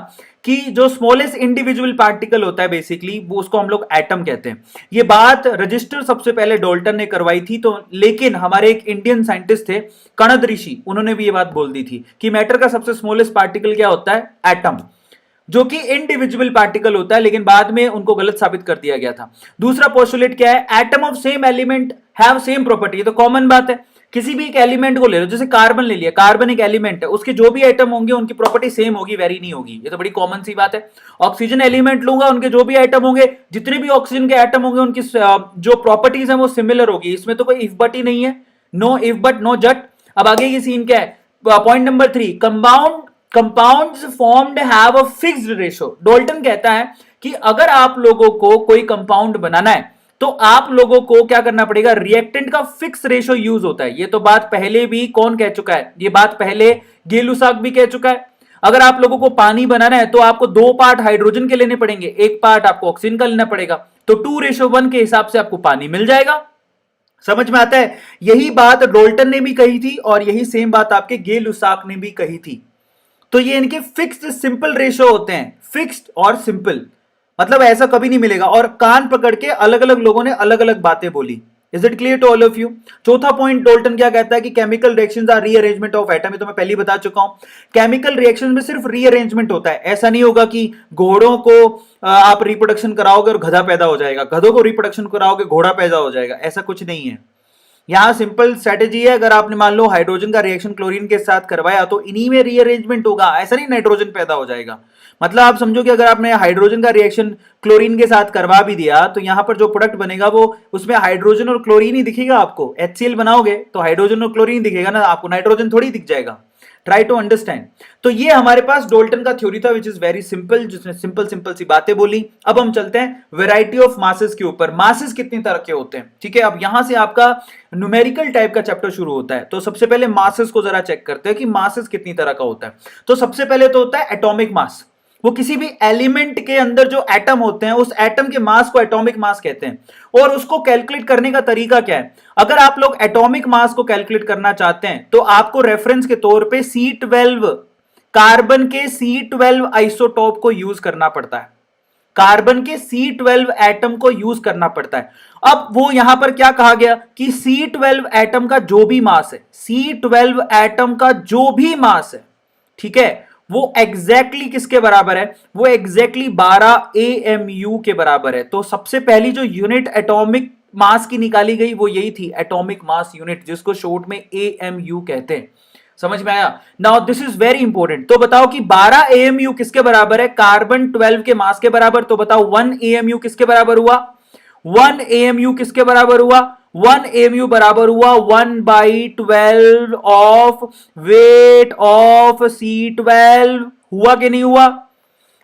कि जो स्मॉलेस्ट इंडिविजुअल पार्टिकल होता है बेसिकली, वो उसको हम लोग एटम कहते हैं। ये बात रजिस्टर सबसे पहले डॉल्टन ने करवाई थी। तो लेकिन हमारे एक इंडियन साइंटिस्ट थे कणद ऋषि, उन्होंने भी ये बात बोल दी थी कि मैटर का सबसे स्मॉलेस्ट पार्टिकल क्या होता है? एटम, जो कि इंडिविजुअल पार्टिकल होता है। लेकिन बाद में उनको गलत साबित कर दिया गया था। दूसरा पोस्टुलेट क्या है? Atom of same element have same property. ये तो कॉमन बात है। किसी भी एक एलिमेंट को ले लो, जैसे कार्बन ले लिया, कार्बन एक एलिमेंट है, उसके जो भी एटम होंगे उनकी प्रॉपर्टी सेम होगी, वेरी नहीं होगी। ये तो बड़ी कॉमन सी बात है। ऑक्सीजन एलिमेंट लूंगा, उनके जो भी एटम होंगे, जितने भी ऑक्सीजन के एटम होंगे, उनकी जो प्रॉपर्टीज है वो सिमिलर होगी। इसमें तो कोई इफ बट ही नहीं है। नो इफ बट नो जट। अब आगे की सीन क्या है? Point number 3, compounds formed have a fixed ratio. Dalton कहता है कि अगर आप लोगों को कोई कंपाउंड बनाना है तो आप लोगों को क्या करना पड़ेगा? रिएक्टेंट का फिक्स रेशो यूज होता है। ये तो बात पहले भी कौन कह चुका है? ये बात पहले गे-लुसाक भी कह चुका है। अगर आप लोगों को पानी बनाना है तो आपको 2 पार्ट हाइड्रोजन के लेने पड़ेंगे, 1 पार्ट आपको ऑक्सीजन का लेना पड़ेगा। तो 2:1 के हिसाब से आपको पानी मिल जाएगा। समझ में आता है? यही बात डॉल्टन ने भी कही थी और यही सेम बात आपके गे-लुसाक ने भी कही थी। तो ये इनके फिक्स्ड सिंपल रेशो होते हैं, फिक्स्ड और सिंपल। मतलब ऐसा कभी नहीं मिलेगा। और कान पकड़ के अलग अलग लोगों ने अलग अलग बातें बोली। Is it clear to all of you? चौथा पॉइंट डॉल्टन क्या कहता है कि chemical reactions are rearrangement of atom. ये तो मैं पहले ही बता चुका हूं। केमिकल रिएक्शंस में सिर्फ रीअरेंजमेंट होता है। ऐसा नहीं होगा कि घोड़ों को आप रिप्रोडक्शन कराओगे और गधा पैदा हो जाएगा, गधों को रिप्रोडक्शन कराओगे घोड़ा पैदा हो जाएगा, ऐसा कुछ नहीं है। यहां सिंपल स्ट्रेटेजी है, अगर आपने मान लो हाइड्रोजन का रिएक्शन क्लोरीन के साथ करवाया तो इन्हीं में रीअरेंजमेंट होगा, ऐसा नहीं नाइट्रोजन पैदा हो जाएगा। मतलब आप समझो कि अगर आपने हाइड्रोजन का रिएक्शन क्लोरीन के साथ करवा भी दिया तो यहां पर जो प्रोडक्ट बनेगा वो उसमें हाइड्रोजन और क्लोरीन ही दिखेगा। आपको HCl बनाओगे तो हाइड्रोजन और क्लोरीन दिखेगा ना, आपको नाइट्रोजन थोड़ी दिख जाएगा। Try to understand. तो ये हमारे पास डोल्टन का थ्योरी था विच इज वेरी सिंपल, जिसने सिंपल सिंपल सी बातें बोली। अब हम चलते हैं वेराइटी ऑफ मासेस के ऊपर। मासेस कितनी तरह के होते हैं, ठीक है। अब यहां से आपका न्यूमेरिकल टाइप का चैप्टर शुरू होता है। तो सबसे पहले मासेस को जरा चेक करते हैं कि मासेस कितनी तरह का होता है। तो सबसे पहले तो होता है एटॉमिक मास। वो किसी भी एलिमेंट के अंदर जो एटम होते हैं उस एटम के मास को एटॉमिक मास कहते हैं। और उसको कैलकुलेट करने का तरीका क्या है, अगर आप लोग एटॉमिक मास को कैलकुलेट करना चाहते हैं तो आपको रेफरेंस के तौर पे C12 कार्बन के C12 आइसोटोप को यूज करना पड़ता है। कार्बन के C12 एटम को यूज करना पड़ता है। अब वो यहां पर क्या कहा गया कि C12 एटम का जो भी मास है, C12 एटम का जो भी मास है, ठीक है, वो एग्जैक्टली किसके बराबर है, वो एग्जैक्टली 12 AMU के बराबर है। तो सबसे पहली जो यूनिट एटॉमिक मास की निकाली गई वो यही थी, एटॉमिक मास यूनिट, जिसको शॉर्ट में AMU कहते हैं। समझ में आया? Now this is very important. तो बताओ कि 12 AMU किसके बराबर है, कार्बन 12 के मास के बराबर। तो बताओ 1 AMU किसके बराबर हुआ, 1 AMU किसके बराबर हुआ, 1 AMU बराबर हुआ 1/12 ऑफ वेट ऑफ C12। हुआ कि नहीं हुआ?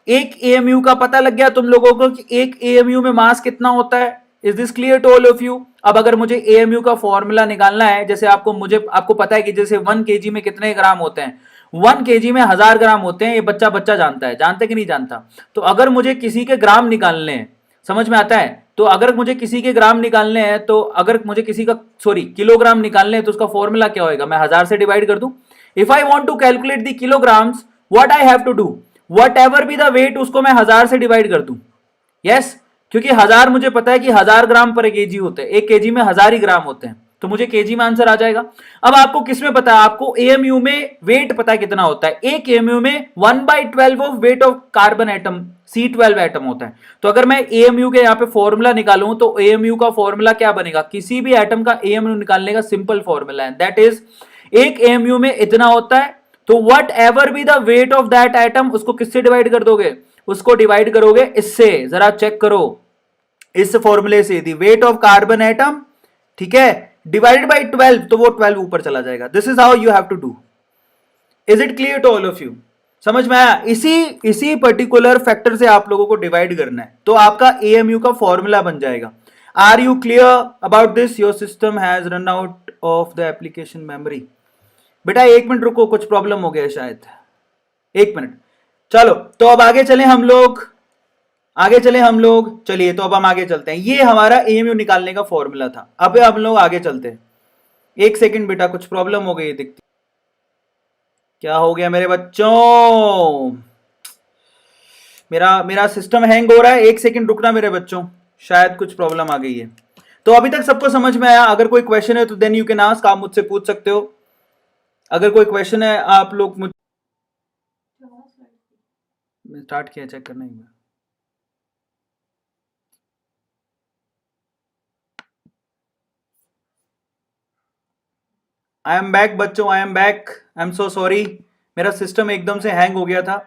एक AMU का पता लग गया तुम लोगों को कि एक AMU में मास कितना होता है। Is this clear to all of you? अब अगर मुझे AMU का फॉर्मूला निकालना है, जैसे आपको पता है कि जैसे 1 kg में कितने ग्राम होते हैं, 1 kg में 1000 ग्राम होते हैं। ये बच्चा जानता है, जानते कि नहीं जानता? तो अगर मुझे किसी के ग्राम निकालने हैं, समझ में आता है? तो अगर मुझे किसी के ग्राम निकालने हैं, तो अगर मुझे किसी का किलोग्राम निकालने हैं, तो उसका फॉर्मूला क्या होगा, मैं 1000 से डिवाइड कर दूं। If I want to calculate the kilograms, what I have to do, whatever be the weight, उसको मैं 1000 से डिवाइड कर दूं। यस, क्योंकि 1000 मुझे पता है कि 1000 ग्राम पर केजी होते हैं, 1 केजी में 1000 ही ग्राम होते हैं, तो मुझे केजी में आंसर आ जाएगा। अब आपको किसमें पता है, आपको AMU में वेट पता है कितना होता है। एक AMU में 1/12 of weight of carbon atom C12 atom होता है। तो अगर मैं AMU के यहाँ पे फॉर्मूला निकालूं तो AMU का फॉर्मूला क्या बनेगा, किसी भी एटम का AMU निकालने का सिंपल फॉर्मूला है, दैट इज एक AMU में इतना होता है। तो what ever be the weight of that atom, उसको किससे डिवाइड कर दोगे, उसको डिवाइड करोगे इससे। जरा चेक करो इस फॉर्मूले से, the weight of carbon atom, ठीक है, डिवाइडेड बाई 12, तो वो 12 ऊपर चला जाएगा। This is how you have to do. Is it clear to all of you? समझ में आया? इसी पर्टिकुलर फैक्टर से आप लोगों को डिवाइड करना है, तो आपका AMU का फॉर्मूला बन जाएगा। Are you clear about this? Your system has run out of the application memory. बेटा 1 मिनट रुको, कुछ प्रॉब्लम हो गया शायद, 1 मिनट। चलो तो अब आगे चले हम लोग, चलिए तो अब हम आगे चलते हैं। ये हमारा AMU निकालने का फॉर्मूला था। अब हम लोग आगे चलते हैं। 1 सेकंड बेटा, कुछ प्रॉब्लम हो गई दिखती। क्या हो गया मेरे बच्चों? मेरा सिस्टम हैंग हो रहा है। 1 सेकंड रुकना मेरे बच्चों, शायद कुछ प्रॉब्लम आ गई है। तो अभी तक सबको समझ में आया? अगर कोई क्वेश्चन है तो देन यू कैन आस्क, आप मुझसे पूछ सकते हो। अगर कोई क्वेश्चन है आप लोग मुझ स्टार्ट किया, चेक करना ही। आई एम बैक बच्चों, I am back. I am so sorry, मेरा सिस्टम एकदम से हैंग हो गया था।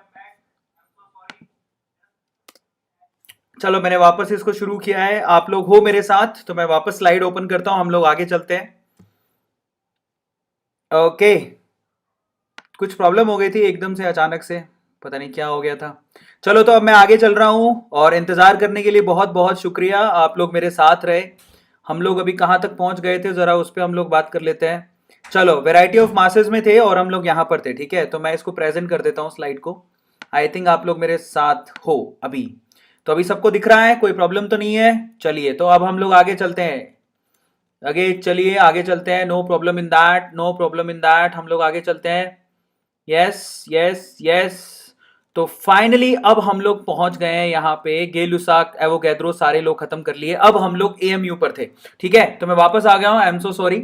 चलो मैंने वापस इसको शुरू किया है, आप लोग हो मेरे साथ, तो मैं वापस स्लाइड ओपन करता हूं, हम लोग आगे चलते हैं। ओके, कुछ प्रॉब्लम हो गई थी एकदम से, अचानक से पता नहीं क्या हो गया था। चलो तो अब मैं आगे चल रहा हूं, और इंतजार करने के लिए बहुत बहुत शुक्रिया, आप लोग मेरे साथ रहे। हम लोग अभी कहां तक पहुंच गए थे, जरा उस पर हम लोग बात कर लेते हैं। चलो, वेराइटी ऑफ मासेस में थे और हम लोग यहां पर थे, ठीक है। तो मैं इसको प्रेजेंट कर देता हूं स्लाइड को। आई थिंक आप लोग मेरे साथ हो अभी, तो अभी सबको दिख रहा है, कोई प्रॉब्लम तो नहीं है। चलिए तो अब हम लोग आगे चलते हैं, आगे चलते हैं। No problem in that, no problem in that, हम लोग आगे चलते हैं। Yes yes yes. तो फाइनली अब हम लोग पहुंच गए हैं यहाँ पे, गै-लुसाक, एवोगैड्रो सारे लोग खत्म कर लिए। अब हम लोग AMU पर थे, ठीक है। तो मैं वापस आ गया हूँ, आई एम सो सॉरी।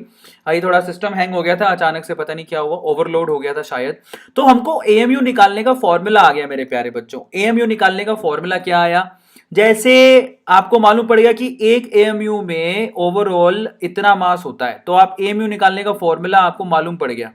अभी थोड़ा सिस्टम हैंग हो गया था अचानक से, पता नहीं क्या हुआ, ओवरलोड हो गया था शायद। तो हमको AMU निकालने का फॉर्मूला आ गया मेरे प्यारे बच्चों। AMU निकालने का फॉर्मूला क्या आया, जैसे आपको मालूम पड़ेगा कि एक AMU में ओवरऑल इतना मास होता है, तो आप AMU निकालने का फॉर्मूला आपको मालूम पड़ गया।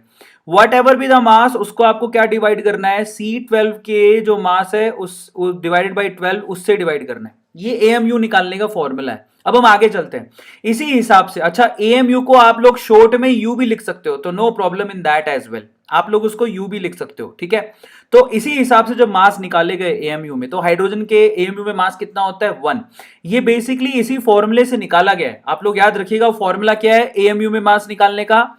वट एवर बी द मास, उसको आपको क्या डिवाइड करना है, C12 के जो मास है उस डिवाइडेड बाई 12, उससे डिवाइड करना है। ये AMU निकालने का फॉर्मूला है। अब हम आगे चलते हैं इसी हिसाब से। अच्छा, AMU को आप लोग शॉर्ट में U भी लिख सकते हो, तो no problem in that as well. आप लोग उसको यू भी लिख सकते हो, ठीक है। तो इसी हिसाब से जब मास निकाले गए एएमयू में, तो हाइड्रोजन के एएमयू में मास कितना होता है 1। ये बेसिकली इसी फॉर्मूले से निकाला गया है, आप लोग याद रखिएगा फॉर्मूला क्या है एएमयू में मास निकालने का।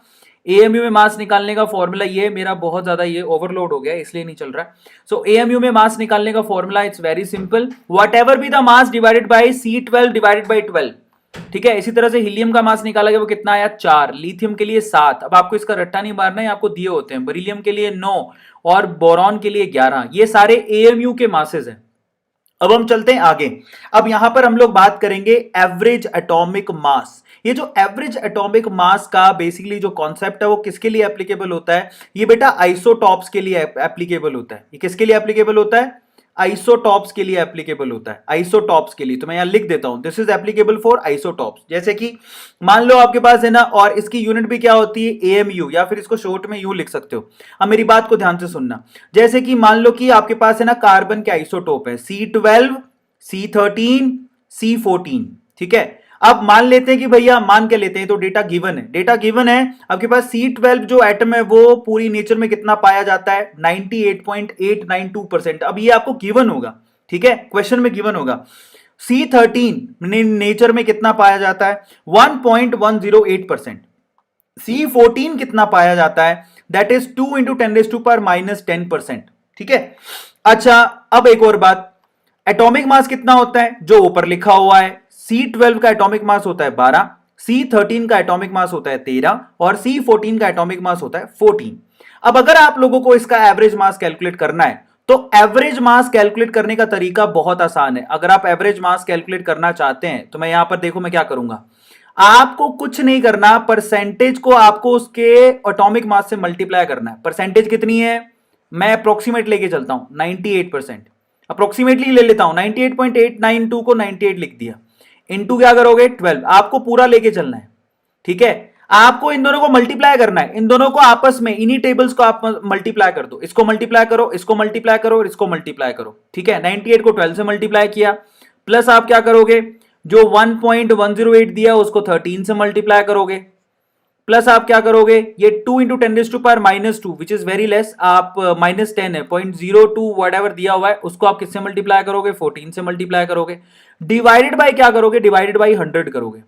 एएमयू में मास निकालने का फॉर्मूला, ये मेरा बहुत ज्यादा ये ओवरलोड हो गया इसलिए नहीं चल रहा है। सो एएमयू में मास निकालने का formula it's very simple, what ever be the mass divided by C12 divided by 12, ठीक है। इसी तरह से हीलियम का मास निकाला गया, वो कितना आया 4, लिथियम के लिए 7, अब आपको इसका रट्टा नहीं मारना है, आपको दिए होते हैं, बेरिलियम के लिए 9 और बोरॉन के लिए 11, ये सारे एएमयू के मासेस हैं। अब हम चलते हैं आगे। अब यहां पर हम लोग बात करेंगे एवरेज एटॉमिक मास। ये जो एवरेज एटॉमिक मास का बेसिकली जो कॉन्सेप्ट है वो किसके लिए एप्लीकेबल होता है? ये बेटा आइसोटॉप्स के लिए एप्लीकेबल होता है। ये किसके लिए एप्लीकेबल होता है? आइसोटॉप्स के लिए एप्लीकेबल होता है, आइसोटॉप्स के लिए। तो मैं यहां लिख देता हूं, this is applicable for isotopes. जैसे कि मान लो आपके पास है ना, और इसकी यूनिट भी क्या होती है एएमयू, या फिर इसको शॉर्ट में यू लिख सकते हो। अब मेरी बात को ध्यान से सुनना, जैसे कि मान लो कि आपके पास है ना कार्बन के आइसोटोप है C12, C13, C14, ठीक है। अब मान लेते हैं कि भैया, मान के लेते हैं, तो डेटा गिवन है, डेटा गिवन है आपके पास C12 जो एटम है वो पूरी नेचर में कितना पाया जाता है 98.892%। अब ये आपको गिवन होगा, ठीक है, क्वेश्चन में गिवन होगा। C13 नेचर में कितना पाया जाता है 1.108%। C14 कितना पाया जाता है, दैट इज 2 इंटू 10⁻⁻10%, ठीक है। अच्छा, अब एक और बात, एटॉमिक मास कितना होता है जो ऊपर लिखा हुआ है। C12 का एटॉमिक मास होता है 12, C13 का एटॉमिक मास होता है 13 और C14 का एटॉमिक मास होता है 14। अब अगर आप लोगों को इसका एवरेज मास कैलकुलेट करना है, तो एवरेज मास कैलकुलेट करने का तरीका बहुत आसान है। अगर आप एवरेज मास कैलकुलेट करना चाहते हैं तो मैं यहां पर देखो मैं क्या करूंगा, आपको कुछ नहीं करना, परसेंटेज को आपको उसके एटॉमिक मास से मल्टीप्लाई करना है। परसेंटेज कितनी है, मैं अप्रोक्सीमेट लेके चलता हूं 98%, अप्रोक्सीमेटली ले लेता हूं 98.892 को 98 लिख दिया, इनटू क्या करोगे 12, आपको पूरा लेके चलना है, ठीक है। आपको इन दोनों को मल्टीप्लाई करना है, इन दोनों को आपस में, इन्हीं टेबल्स को आप मल्टीप्लाई कर दो, इसको मल्टीप्लाई करो, इसको मल्टीप्लाई करो और इसको मल्टीप्लाई करो, ठीक है। 98 को 12 से मल्टीप्लाई किया, प्लस आप क्या करोगे, जो 1.108 दिया उसको 13 से मल्टीप्लाई करोगे, प्लस आप क्या करोगे, ये 2 into 10⁻⁻2 which is very less, आप -10 है 0.02 वट दिया हुआ है, उसको आप किससे मल्टीप्लाई करोगे 14 से मल्टीप्लाई करोगे, डिवाइडेड बाय क्या करोगे, डिवाइडेड बाय 100 करोगे,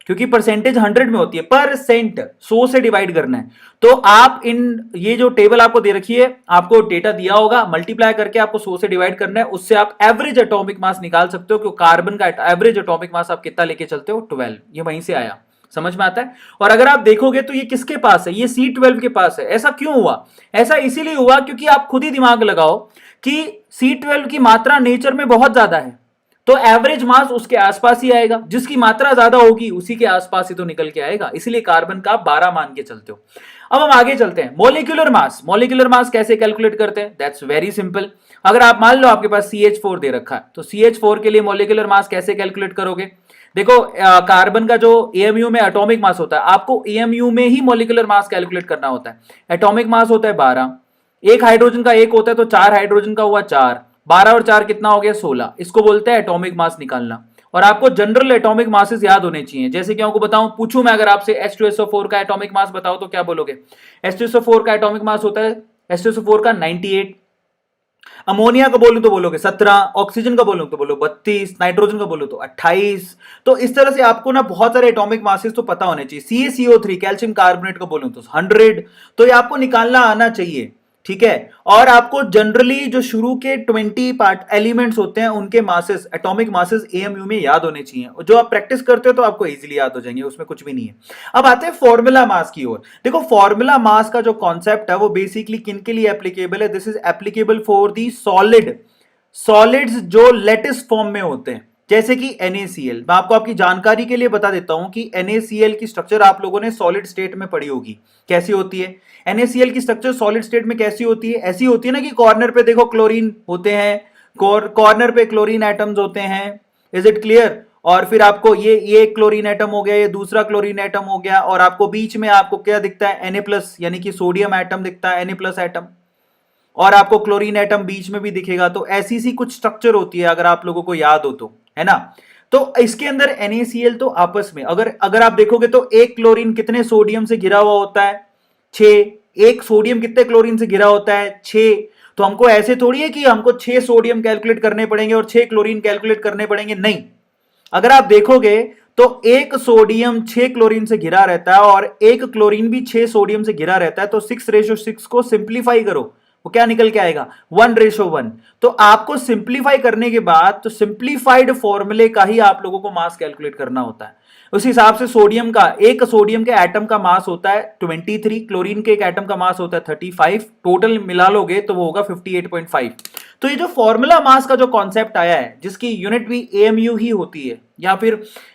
क्योंकि परसेंटेज 100 में होती है, परसेंट 100 से डिवाइड करना है। तो आप इन, ये जो टेबल आपको दे रखी है, आपको डेटा दिया होगा, मल्टीप्लाई करके आपको 100 से डिवाइड करना है, उससे आप एवरेज एटॉमिक मास निकाल सकते हो कि कार्बन का एवरेज एटॉमिक मास आप कितना लेके चलते हो 12, ये वहीं से आया, समझ में आता है। और अगर आप देखोगे तो ये किसके पास है, ये C12 के पास है। ऐसा क्यों हुआ, ऐसा इसीलिए हुआ क्योंकि आप खुद ही दिमाग लगाओ कि C12 की मात्रा नेचर में बहुत ज्यादा है, तो एवरेज मास उसके आसपास ही आएगा, जिसकी मात्रा ज्यादा होगी उसी के आसपास ही तो निकल के आएगा, इसलिए कार्बन का 12 मान के चलते हो। अब हम आगे चलते हैं, मॉलिक्यूलर मास। मॉलिक्यूलर मास कैसे कैलकुलेट करते हैं, दैट्स वेरी सिंपल। अगर आप मान लो आपके पास CH4 दे रखा है, तो CH4 के लिए मॉलिक्यूलर मास कैसे कैलकुलेट करोगे, देखो कार्बन का जो एएमयू में एटॉमिक मास होता है, आपको एएमयू में ही मॉलिक्यूलर मास कैलकुलेट करना होता है। एटॉमिक मास होता है 12, एक हाइड्रोजन का एक होता है, तो 4 हाइड्रोजन का हुआ 4, 12 और 4 कितना हो गया 16, इसको बोलते हैं एटॉमिक मास निकालना। और आपको जनरल एटॉमिक मासेस याद होने चाहिए, जैसे कि आपको बताऊं, पूछूं मैं अगर आपसे H2SO4 का एटॉमिक मास बताओ तो क्या बोलोगे, H2SO4 का एटॉमिक मास होता है H2SO4 का 98, अमोनिया का बोलूं तो बोलोगे 17, ऑक्सीजन का बोलूं तो बोलो 32, नाइट्रोजन का बोलो तो 28। तो इस तरह से आपको ना बहुत सारे एटॉमिक मासेस तो पता होने चाहिए। CaCO3 कैल्शियम कार्बोनेट का बोलूं तो 100, तो ये आपको निकालना आना चाहिए, ठीक है। और आपको जनरली जो शुरू के 20 पार्ट एलिमेंट्स होते हैं उनके मासेस, एटॉमिक मासेस एएमयू में याद होने चाहिए, जो आप प्रैक्टिस करते हो तो आपको इजीली याद हो जाएंगे, उसमें कुछ भी नहीं है। अब आते हैं फॉर्मूला मास की ओर। देखो फॉर्मूला मास का जो कॉन्सेप्ट है वो बेसिकली किन के लिए एप्लीकेबल है, this is applicable for the solids जो लेटिस फॉर्म में होते हैं, जैसे कि NaCl। मैं आपको आपकी जानकारी के लिए बता देता हूं कि NaCl की स्ट्रक्चर आप लोगों ने सॉलिड स्टेट में पढ़ी होगी, कैसी होती है NaCl की स्ट्रक्चर सॉलिड स्टेट में, कैसी होती है, ऐसी होती है ना कि कॉर्नर पे देखो क्लोरीन होते हैं, कॉर्नर पे क्लोरीन एटम्स होते हैं, इज इट क्लियर। और फिर आपको ये क्लोरीन एटम हो गया, ये दूसरा क्लोरीन एटम हो गया, और आपको बीच में आपको क्या दिखता है Na+, यानी कि सोडियम एटम दिखता है, Na+ एटम, और आपको क्लोरीन एटम बीच में भी दिखेगा। तो ऐसी सी कुछ स्ट्रक्चर होती है, अगर आप लोगों को याद हो तो, है ना। तो इसके अंदर NaCl तो आपस में अगर आप देखोगे तो एक क्लोरीन कितने सोडियम से घिरा हुआ होता है 6, एक सोडियम कितने क्लोरीन से घिरा होता है? 6। तो हमको ऐसे थोड़ी है कि हमको 6 सोडियम कैलकुलेट करने पड़ेंगे और 6 क्लोरीन कैलकुलेट करने पड़ेंगे, नहीं। अगर आप देखोगे तो एक सोडियम 6 क्लोरीन से घिरा रहता है और एक क्लोरीन भी 6 सोडियम से घिरा रहता है, तो 6:6 को सिंप्लीफाई करो, वो क्या निकल के आएगा? 1:1। तो आपको सिंप्लीफाई करने के बाद तो सिंप्लीफाइड फॉर्मूले का ही आप लोगों को मास कैलकुलेट करना होता है। उस हिसाब से सोडियम का, एक सोडियम के एटम का मास होता है 23, क्लोरीन के एक एटम का मास होता है 35, टोटल मिला लोगे तो वो होगा 58.5। तो ये जो फॉर्मूला मास का जो कॉन्सेप्ट आया है, जिसकी यूनिट भी एएमयू ही होती है या फिर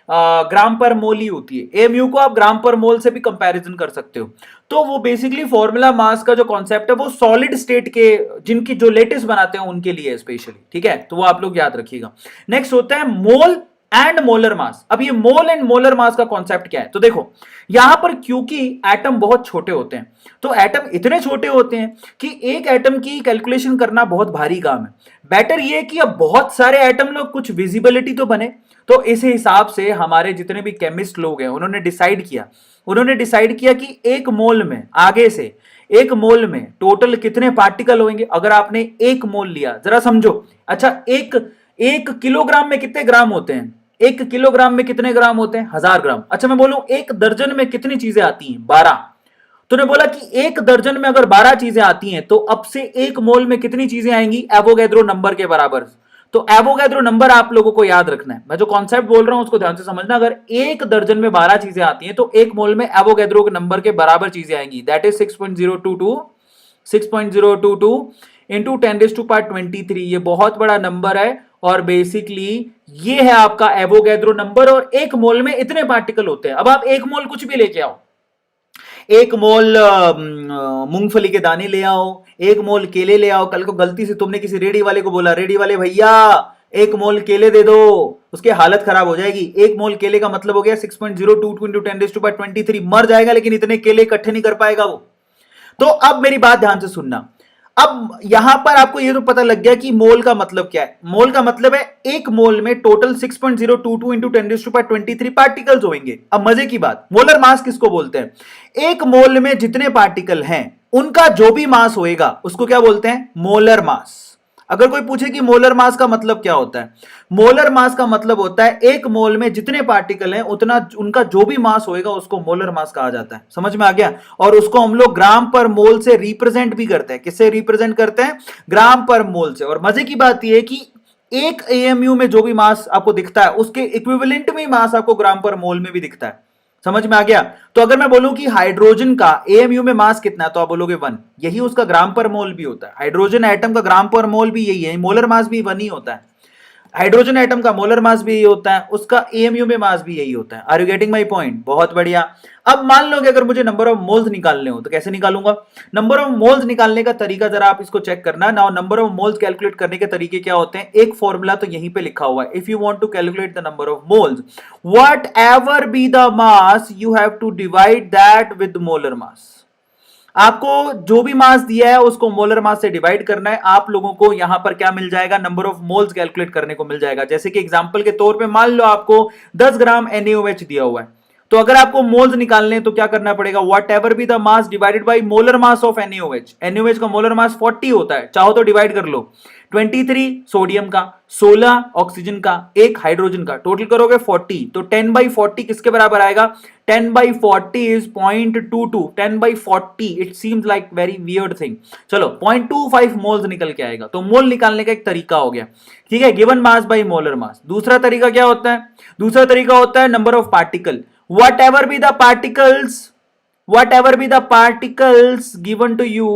ग्राम पर मोल ही होती है, एएमयू को आप ग्राम पर मोल से भी कंपैरिजन कर सकते हो। तो वो बेसिकली फॉर्मूला मास का जो कॉन्सेप्ट है वो सॉलिड स्टेट के, जिनकी जो लेटेस्ट बनाते हैं उनके लिए स्पेशली, ठीक है, तो वो आप लोग याद रखिएगा। नेक्स्ट होता है मोल एंड मोलर मास। अब ये मोल एंड मोलर मास का कॉन्सेप्ट क्या है? तो देखो यहां पर क्योंकि एटम बहुत छोटे होते हैं, तो एटम इतने छोटे होते हैं कि एक एटम की कैलकुलेशन करना बहुत भारी काम है। बेटर ये कि अब बहुत सारे एटम लोग, कुछ विजिबिलिटी तो बने। तो इस हिसाब से हमारे जितने भी केमिस्ट लोग हैं उन्होंने डिसाइड किया कि एक मोल में, आगे से एक मोल में टोटल कितने पार्टिकल होंगे। अगर आपने एक मोल लिया, जरा समझो, अच्छा एक किलोग्राम में कितने ग्राम होते हैं? एक किलोग्राम में कितने ग्राम होते हैं? 1000 ग्राम। अच्छा मैं बोलूं एक दर्जन में कितनी चीजें आती हैं? 12। तूने बोला कि एक दर्जन में अगर 12 चीजें आती हैं तो अब से एक मोल में कितनी चीजें आएंगी? एवोगैड्रो नंबर के बराबर। तो एवोगैड्रो नंबर आप लोगों को याद रखना है। मैं जो कॉन्सेप्ट बोल रहा हूं उसको ध्यान से समझना। अगर एक दर्जन में 12 चीजें आती हैं तो एक मोल में एवोगैड्रो के नंबर के बराबर चीजें आएंगी, दैट इज 6.022 इंटू 10⁻23। ये बहुत बड़ा नंबर है और बेसिकली ये है आपका एवोगैड्रो नंबर, और एक मोल में इतने पार्टिकल होते हैं। अब आप एक मोल कुछ भी लेके आओ, एक मोल मूंगफली के दाने ले आओ, एक मोल केले ले आओ। कल को गलती से तुमने किसी रेडी वाले को बोला, रेडी वाले भैया एक मोल केले दे दो, उसकी हालत खराब हो जाएगी। एक मोल केले का मतलब हो गया 6.022 इंटू 10⁻23, मर जाएगा, लेकिन इतने केले इकट्ठे नहीं कर पाएगा वो। तो अब मेरी बात ध्यान से सुनना। अब यहां पर आपको ये तो पता लग गया कि मोल का मतलब क्या है। मोल का मतलब है एक मोल में टोटल 6.022 इंटू 10⁻23 पार्टिकल्स होंगे। अब मजे की बात, मोलर मास किसको बोलते हैं? एक मोल में जितने पार्टिकल हैं उनका जो भी मास होएगा उसको क्या बोलते हैं? Molar mass. अगर कोई पूछे कि मोलर मास का मतलब क्या होता है, मोलर मास का मतलब होता है एक मोल में जितने पार्टिकल हैं उतना उनका जो भी मास होएगा उसको मोलर मास कहा जाता है। समझ में आ गया? और उसको हम लोग ग्राम पर मोल से रिप्रेजेंट भी करते हैं। किससे रिप्रेजेंट करते हैं? ग्राम पर मोल से। और मजे की बात यह है कि एक एएमयू में जो भी मास आपको दिखता है उसके इक्विवेलेंट में मास आपको ग्राम पर मोल में भी दिखता है। समझ में आ गया? तो अगर मैं बोलूं कि हाइड्रोजन का एएमयू में मास कितना है तो आप बोलोगे 1। यही उसका ग्राम पर मोल भी होता है। हाइड्रोजन एटम का ग्राम पर मोल भी यही है, मोलर मास भी 1 ही होता है। हाइड्रोजन एटम का मोलर मास भी यही होता है, उसका एएमयू में मास भी यही होता है। Are you getting my point? बहुत बढ़िया। अब मान लो कि अगर मुझे नंबर ऑफ मोल्स निकालने हो तो कैसे निकालूंगा? नंबर ऑफ मोल्स निकालने का तरीका जरा आप इसको चेक करना। Now number of moles calculate करने के तरीके क्या होते हैं? एक फॉर्मूला तो यहीं पे लिखा हुआ है। If you want to calculate the number of moles, whatever be the mass you have to divide that with molar mass. आपको जो भी मास दिया है उसको मोलर मास से डिवाइड करना है। आप लोगों को यहां पर क्या मिल जाएगा? नंबर ऑफ मोल्स कैलकुलेट करने को मिल जाएगा। जैसे कि एग्जांपल के तौर पे मान लो आपको 10 ग्राम NaOH दिया हुआ है, तो अगर आपको मोल्स निकालने तो क्या करना पड़ेगा? What ever be the mass divided by molar mass of NaOH। NaOH का मोलर मास 40 होता है, चाहो तो डिवाइड कर लो। 23 सोडियम का, 16 ऑक्सीजन का, 1 हाइड्रोजन का, टोटल करोगे 40। तो 10/40 किसके बराबर आएगा? 10/40 is 0.22। 10/40 it seems like very weird thing. चलो 0.25 मोल्स निकल के आएगा। तो मोल निकालने का एक तरीका हो गया, ठीक है, गिवन मास बाई मोलर मास। दूसरा तरीका क्या होता है? दूसरा तरीका होता है number of particle. whatever be the particles given to you,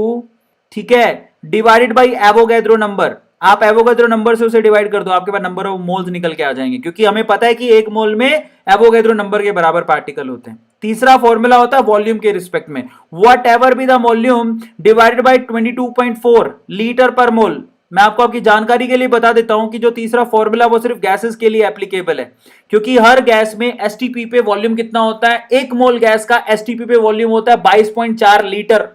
ठीक है, डिवाइडेड बाई एवोगैड्रो नंबर। आप एवोगैड्रो नंबर से उसे डिवाइड कर दो, आपके पास नंबर ऑफ मोल्स निकल के आ जाएंगे, क्योंकि हमें पता है कि एक मोल में एवोगैड्रो नंबर के बराबर पार्टिकल होते हैं। तीसरा फॉर्मूला होता है वॉल्यूम के रिस्पेक्ट में, what ever be the volume divided by 22.4 litre पर मोल। मैं आपको आपकी जानकारी के लिए बता देता हूं कि जो तीसरा फॉर्मूला वो सिर्फ गैसेस के लिए एप्लीकेबल है, क्योंकि हर गैस में एसटीपी पे वॉल्यूम कितना होता है? एक मोल गैस का एसटीपी पे वॉल्यूम होता है 22.4 लीटर।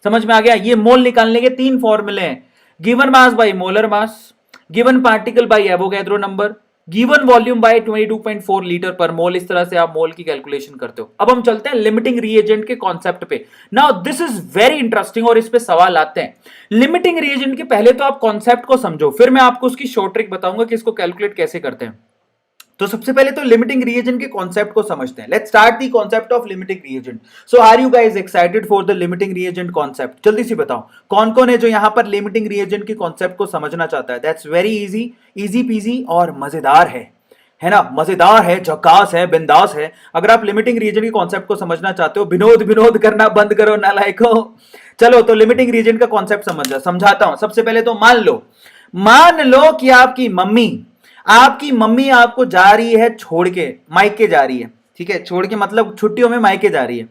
समझ में आ गया? ये मोल निकालने के 3 फॉर्मूले हैं, given mass by molar mass, given particle by Avogadro number, given volume by 22.4 litre पर मोल। इस तरह से आप मोल की कैलकुलेशन करते हो। अब हम चलते हैं लिमिटिंग रिएजेंट के कॉन्सेप्ट पे। Now this is very interesting और इस पे सवाल आते हैं। लिमिटिंग रिएजेंट के पहले तो आप कॉन्सेप्ट को समझो, फिर मैं आपको उसकी शॉर्ट ट्रिक बताऊंगा कि इसको कैलकुलेट कैसे करते हैं। तो सबसे पहले तो लिमिटिंग रिएजेंट के कॉन्सेप्ट को समझते हैं। Let's start the concept of limiting reagent. So are you guys excited for the limiting reagent concept? जल्दी से बताओ कौन कौन है जो यहां पर लिमिटिंग रिएजेंट के कॉन्सेप्ट को समझना चाहता है। That's very easy, easy PG और मजेदार है ना, मजेदार है, झकास है, बिंदास है। अगर आप लिमिटिंग रीजन के कॉन्सेप्ट को समझना चाहते हो, विनोद विनोद करना बंद करो नालायको। चलो तो लिमिटिंग रीजन का कॉन्सेप्ट समझाता हूं। सबसे पहले तो मान लो कि आपकी मम्मी आपको जा रही है छोड़ के, मायके जा रही है। ठीक है, छोड़ के मतलब छुट्टियों में मायके जा रही है।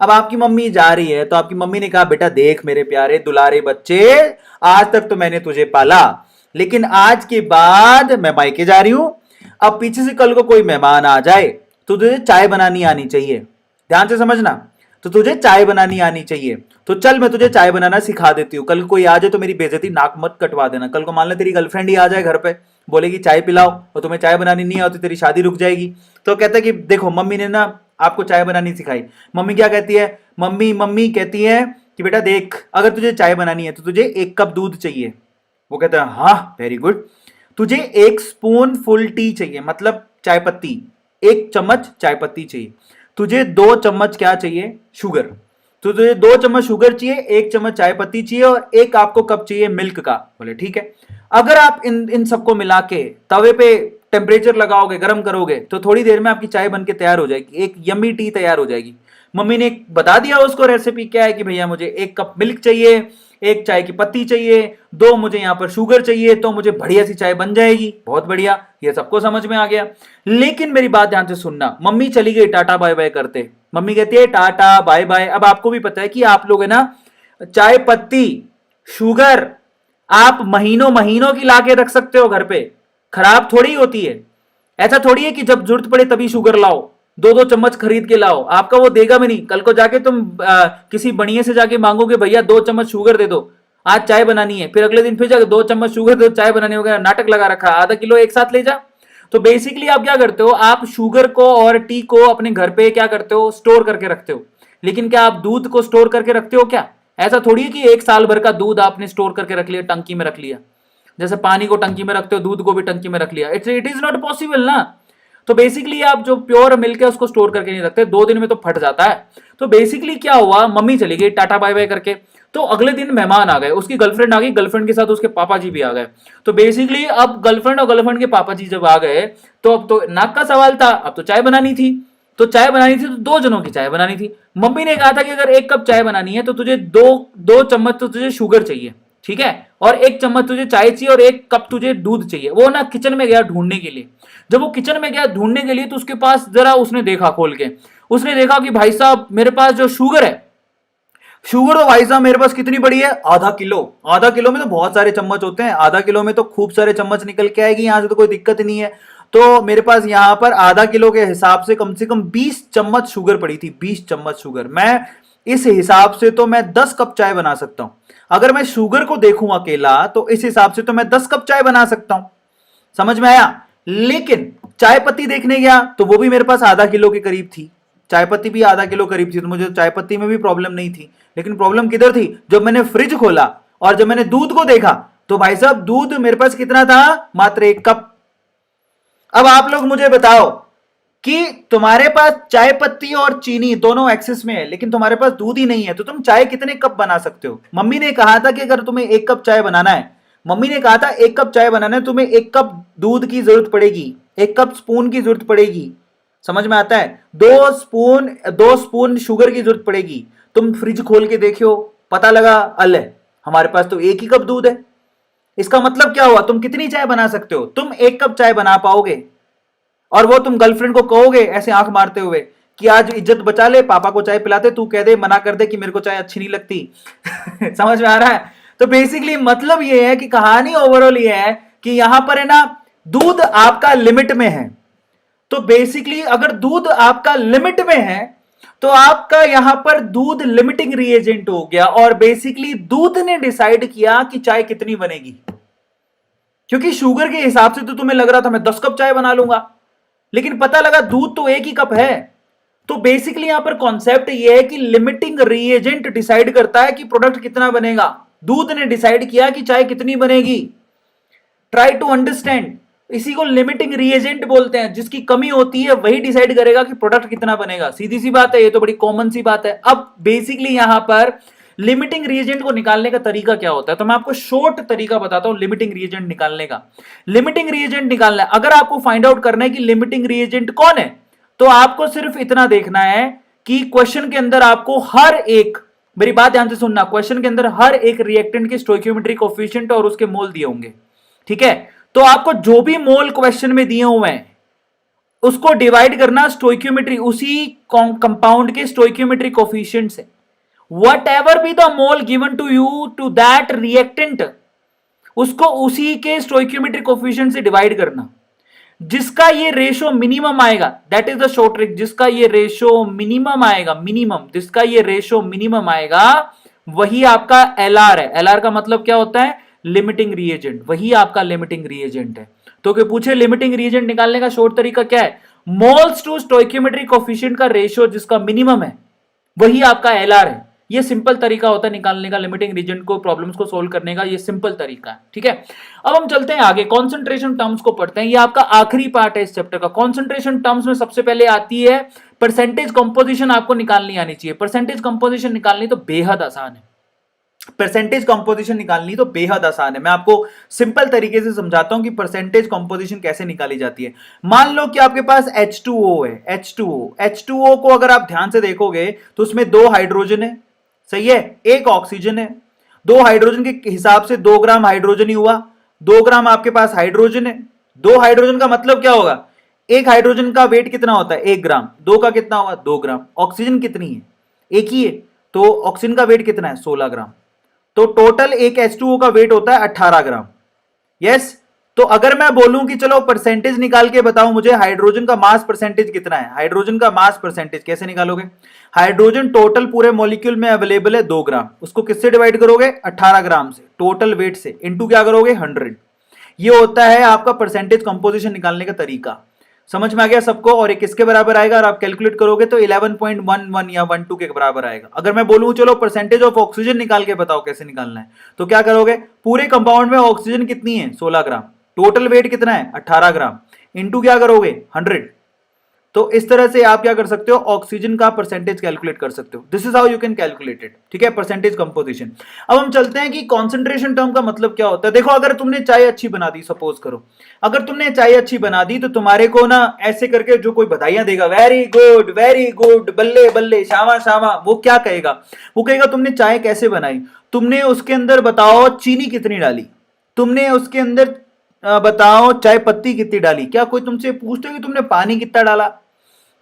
अब आपकी मम्मी जा रही है तो आपकी मम्मी ने कहा बेटा देख मेरे प्यारे दुलारे बच्चे, आज तक तो मैंने तुझे पाला, लेकिन आज के बाद मैं मायके जा रही हूं। अब पीछे से कल को कोई मेहमान आ जाए तो तुझे चाय बनानी आनी चाहिए। ध्यान से समझना, तो तुझे चाय बनानी आनी चाहिए। तो चल मैं तुझे चाय बनाना सिखा देती हूँ। कल कोई आ जाए तो मेरी बेइज्जती नाक मत कटवा देना। कल को मान ले तेरी गर्लफ्रेंड ही आ जाए घर पे, बोलेगी चाय पिलाओ, और तुम्हें चाय बनानी नहीं आती, तेरी शादी रुक जाएगी। तो कहता है कि देखो मम्मी ने ना आपको चाय बनानी सिखाई। मम्मी क्या कहती है, मम्मी कहती है कि बेटा देख अगर तुझे चाय बनानी है तो तुझे 1 कप दूध चाहिए। वो कहता है हाँ वेरी गुड। तुझे 1 स्पून फुल टी चाहिए, मतलब चाय पत्ती, 1 चम्मच चाय पत्ती चाहिए। तुझे 2 चम्मच क्या चाहिए, शुगर। तो तुझे 2 चम्मच शुगर चाहिए, 1 चम्मच चाय पत्ती चाहिए, और एक आपको कप चाहिए मिल्क का। बोले ठीक है। अगर आप इन सबको मिला के तवे पे टेम्परेचर लगाओगे, गर्म करोगे, तो थोड़ी देर में आपकी चाय बनके तैयार हो जाएगी, एक यम्मी टी तैयार हो जाएगी। मम्मी ने बता दिया उसको रेसिपी क्या है कि भैया मुझे 1 कप मिल्क चाहिए, 1 चाय की पत्ती चाहिए, 2 मुझे यहां पर शुगर चाहिए, तो मुझे बढ़िया सी चाय बन जाएगी। बहुत बढ़िया, ये सबको समझ में आ गया। लेकिन मेरी बात ध्यान से सुनना, मम्मी चली गई टाटा बाय बाय करते। मम्मी कहती है टाटा बाय बाय। अब आपको भी पता है कि आप लोग है ना चाय पत्ती, शुगर आप महीनों महीनों की लाके रख सकते हो घर पे, खराब थोड़ी होती है। ऐसा थोड़ी है कि जब जरूरत पड़े तभी शुगर लाओ, 2-2 चम्मच खरीद के लाओ, आपका वो देगा भी नहीं। कल को जाके तुम किसी बढ़िया से जाके मांगोगे भैया 2 चम्मच शुगर दे दो, आज चाय बनानी है, फिर अगले दिन फिर जाके 2 चम्मच शुगर दो, चाय बनानी होगा, नाटक लगा रखा, आधा किलो एक साथ ले जा। तो बेसिकली आप क्या करते हो, आप शुगर को और टी को अपने घर पे क्या करते हो, स्टोर करके रखते हो। लेकिन क्या आप दूध को स्टोर करके रखते हो क्या? ऐसा थोड़ी है कि 1 साल भर का दूध आपने स्टोर करके रख लिया, टंकी में रख लिया। जैसे पानी को टंकी में रखते हो, दूध को भी टंकी में रख लिया। इट इज नॉट पॉसिबल ना। तो बेसिकली आप जो प्योर मिल्क है उसको स्टोर करके नहीं रखते, 2 दिन में तो फट जाता है। तो बेसिकली क्या हुआ, मम्मी चली गई टाटा बाय बाय करके, तो अगले दिन मेहमान आ गए, उसकी गर्लफ्रेंड आ गई, गर्लफ्रेंड के साथ उसके पापा जी भी आ गए। तो बेसिकली अब गर्लफ्रेंड और गर्लफ्रेंड के पापा जी जब आ गए, तो अब तो नाक का सवाल था, अब तो चाय बनानी थी। तो चाय बनानी थी तो 2 जनों की चाय बनानी थी। मम्मी ने कहा था कि अगर 1 कप चाय बनानी है तो तुझे 2 चम्मच तो तुझे शुगर चाहिए, ठीक है, और 1 चम्मच तुझे चाय चाहिए, और 1 कप तुझे दूध चाहिए। वो ना किचन में गया ढूंढने के लिए। जब वो किचन में गया ढूंढने के लिए तो उसके पास जरा उसने देखा खोल के, उसने देखा कि भाई साहब मेरे पास जो शुगर है, शुगर तो भाई साहब मेरे पास कितनी बड़ी है, आधा किलो। आधा किलो में तो बहुत सारे चम्मच होते हैं, आधा किलो में तो खूब सारे चम्मच निकल के आएगी, यहां से तो कोई दिक्कत नहीं है। तो मेरे पास यहां पर आधा किलो के हिसाब से कम 20 चम्मच शुगर पड़ी थी, 20 चम्मच शुगर। मैं इस हिसाब से तो मैं 10 कप चाय बना सकता हूं। अगर मैं शुगर को देखूं अकेला तो इस हिसाब से तो मैं 10 कप चाय बना सकता हूं। समझ में आया? लेकिन चाय पत्ती देखने गया तो वो भी मेरे पास आधा किलो के करीब थी, चाय पत्ती भी आधा किलो करीब थी, तो मुझे चाय पत्ती में भी प्रॉब्लम नहीं थी। लेकिन प्रॉब्लम किधर थी, जब मैंने फ्रिज खोला और जब मैंने दूध को देखा, तो भाई साहब दूध मेरे पास कितना था, मात्र 1 कप। अब आप लोग मुझे बताओ कि तुम्हारे पास चाय पत्ती और चीनी दोनों एक्सेस में है, लेकिन तुम्हारे पास दूध ही नहीं है, तो तुम चाय कितने कप बना सकते हो? मम्मी ने कहा था कि अगर तुम्हें 1 कप चाय बनाना है, मम्मी ने कहा था 1 कप चाय बनाना है, तुम्हें 1 कप दूध की जरूरत पड़ेगी, 1 कप स्पून की जरूरत पड़ेगी। समझ में आता है? 2 स्पून शुगर की जरूरत पड़ेगी। तुम फ्रिज खोल के देखियो, पता लगा अल्ले हमारे पास तो 1 ही कप दूध है। इसका मतलब क्या हुआ, तुम कितनी चाय बना सकते हो? तुम 1 कप चाय बना पाओगे, और वो तुम गर्लफ्रेंड को कहोगे ऐसे आंख मारते हुए कि आज इज्जत बचा ले, पापा को चाय पिलाते, तू कह दे, मना कर दे कि मेरे को चाय अच्छी नहीं लगती। समझ में आ रहा है? तो बेसिकली मतलब ये है कि कहानी ओवरऑल ये है कि यहां पर है ना, दूध आपका लिमिट में है। तो बेसिकली अगर दूध आपका लिमिट में है तो आपका यहां पर दूध लिमिटिंग रिएजेंट हो गया, और बेसिकली दूध ने डिसाइड किया कि चाय कितनी बनेगी। क्योंकि शुगर के हिसाब से तो तुम्हें लग रहा था मैं 10 कप चाय बना लूंगा, लेकिन पता लगा दूध तो 1 ही कप है। तो बेसिकली यहां पर कॉन्सेप्ट ये है कि लिमिटिंग रिएजेंट डिसाइड करता है कि प्रोडक्ट कितना बनेगा। दूध ने डिसाइड किया कि चाय कितनी बनेगी। ट्राई टू अंडरस्टैंड, इसी को लिमिटिंग रिएजेंट बोलते हैं। जिसकी कमी होती है वही डिसाइड करेगा कि प्रोडक्ट कितना बनेगा। सीधी सी बात है, ये तो बड़ी कॉमन सी बात है। अब बेसिकली यहां पर लिमिटिंग रिएजेंट को निकालने का तरीका क्या होता है, तो मैं आपको शॉर्ट तरीका बताता हूं लिमिटिंग रिएजेंट निकालने का। लिमिटिंग रिएजेंट निकालना है, अगर आपको फाइंड आउट करना है कि लिमिटिंग रिएजेंट कौन है, तो आपको सिर्फ इतना देखना है कि क्वेश्चन के अंदर आपको हर एक, मेरी बात ध्यान से सुनना, क्वेश्चन के अंदर हर एक रिएक्टेंट के स्टोइकियोमेट्रिक कोएफिशिएंट और उसके मोल दिए होंगे। ठीक है, तो आपको जो भी मोल क्वेश्चन में दिए हुए हैं उसको डिवाइड करना स्टोइकियोमेट्री, उसी कंपाउंड के स्टोइकियोमेट्रिक कोएफिशिएंट से। whatever be the mole given to you to that reactant, उसको उसी के स्टोइकियोमेट्रिक कोएफिशिएंट से डिवाइड करना। जिसका ये रेशो मिनिमम आएगा, that is the short trick, जिसका ये रेशो मिनिमम आएगा, मिनिमम, जिसका ये रेशो मिनिमम आएगा वही आपका एलआर है। एलआर का मतलब क्या होता है, लिमिटिंग रिएजेंट, वही आपका लिमिटिंग रिएजेंट है। तो कि पूछे लिमिटिंग रिएजेंट निकालने का शॉर्ट तरीका क्या है, मोल्स टू स्टोइकियोमेट्रिक कोएफिशिएंट का रेशो जिसका मिनिमम है वही आपका एलआर है। ये सिंपल तरीका होता है निकालने का, लिमिटिंग रीजन को, प्रॉब्लम्स को सोल्व करने का, ये सिंपल तरीका है। ठीक है, अब हम चलते हैं आगे, कॉन्सेंट्रेशन टर्म्स को पढ़ते हैं। ये आपका आखिरी पार्ट है इस चैप्टर का। कॉन्सेंट्रेशन टर्म्स में सबसे पहले आती है परसेंटेज कंपोजिशन, आपको निकालनी आनी चाहिए। परसेंटेज कंपोजिशन निकालनी तो बेहद आसान है, परसेंटेज कंपोजिशन निकालनी तो बेहद आसान है। मैं आपको सिंपल तरीके से समझाता हूं कि परसेंटेज कंपोजिशन कैसे निकाली जाती है। मान लो कि आपके पास H2O है, H2O को अगर आप ध्यान से देखोगे तो उसमें 2 हाइड्रोजन है, सही है, 1 ऑक्सीजन है। 2 हाइड्रोजन के हिसाब से 2 ग्राम हाइड्रोजन ही हुआ। 2 ग्राम आपके पास हाइड्रोजन है। 2 हाइड्रोजन का मतलब क्या होगा, 1 हाइड्रोजन का वेट कितना होता है, 1 ग्राम। 2 का कितना होगा, 2 ग्राम। ऑक्सीजन कितनी है, 1 ही है, तो ऑक्सीजन का वेट कितना है, 16 ग्राम। तो टोटल एक H2O का वेट होता है 18 ग्राम। यस, तो अगर मैं बोलूं कि चलो परसेंटेज निकाल के बताओ मुझे हाइड्रोजन का मास परसेंटेज कितना है, हाइड्रोजन का मास परसेंटेज कैसे निकालोगे। हाइड्रोजन टोटल पूरे मॉलिक्यूल में अवेलेबल है 2 ग्राम, उसको किससे डिवाइड करोगे, 18 ग्राम से, टोटल वेट से, इनटू क्या करोगे, 100। ये होता है आपका परसेंटेज कंपोजिशन निकालने का तरीका। समझ में आ गया सबको। और एक किसके बराबर आएगा, और आप कैलकुलेट करोगे तो 11.11 या 12 के बराबर आएगा। अगर मैं बोलूं चलो परसेंटेज ऑफ ऑक्सीजन निकाल के बताओ कैसे निकालना है, तो क्या करोगे, पूरे कंपाउंड में ऑक्सीजन कितनी है, 16 ग्राम, टोटल वेट कितना है, 18 ग्राम, इनटू क्या करोगे, 100। तो इस तरह से आप क्या कर सकते हो, ऑक्सीजन का परसेंटेज कैलकुलेट कर सकते हो। This is how you can calculate it. ठीक है, परसेंटेज कंपोजिशन। अब हम चलते हैं कि कॉन्सेंट्रेशन टर्म का मतलब क्या होता है। देखो, अगर तुमने चाय अच्छी बना दी, सपोज करो अगर तुमने चाय अच्छी बना दी, तो तुम्हारे को ना ऐसे करके जो कोई बधाइयां देगा, वेरी गुड, बल्ले बल्ले, शामा शामा, वो क्या कहेगा, वो कहेगा तुमने चाय कैसे बनाई, तुमने उसके अंदर बताओ चीनी कितनी डाली, तुमने उसके अंदर बताओ चाय पत्ती कितनी डाली। क्या कोई तुमसे पूछते हो कि तुमने पानी कितना डाला।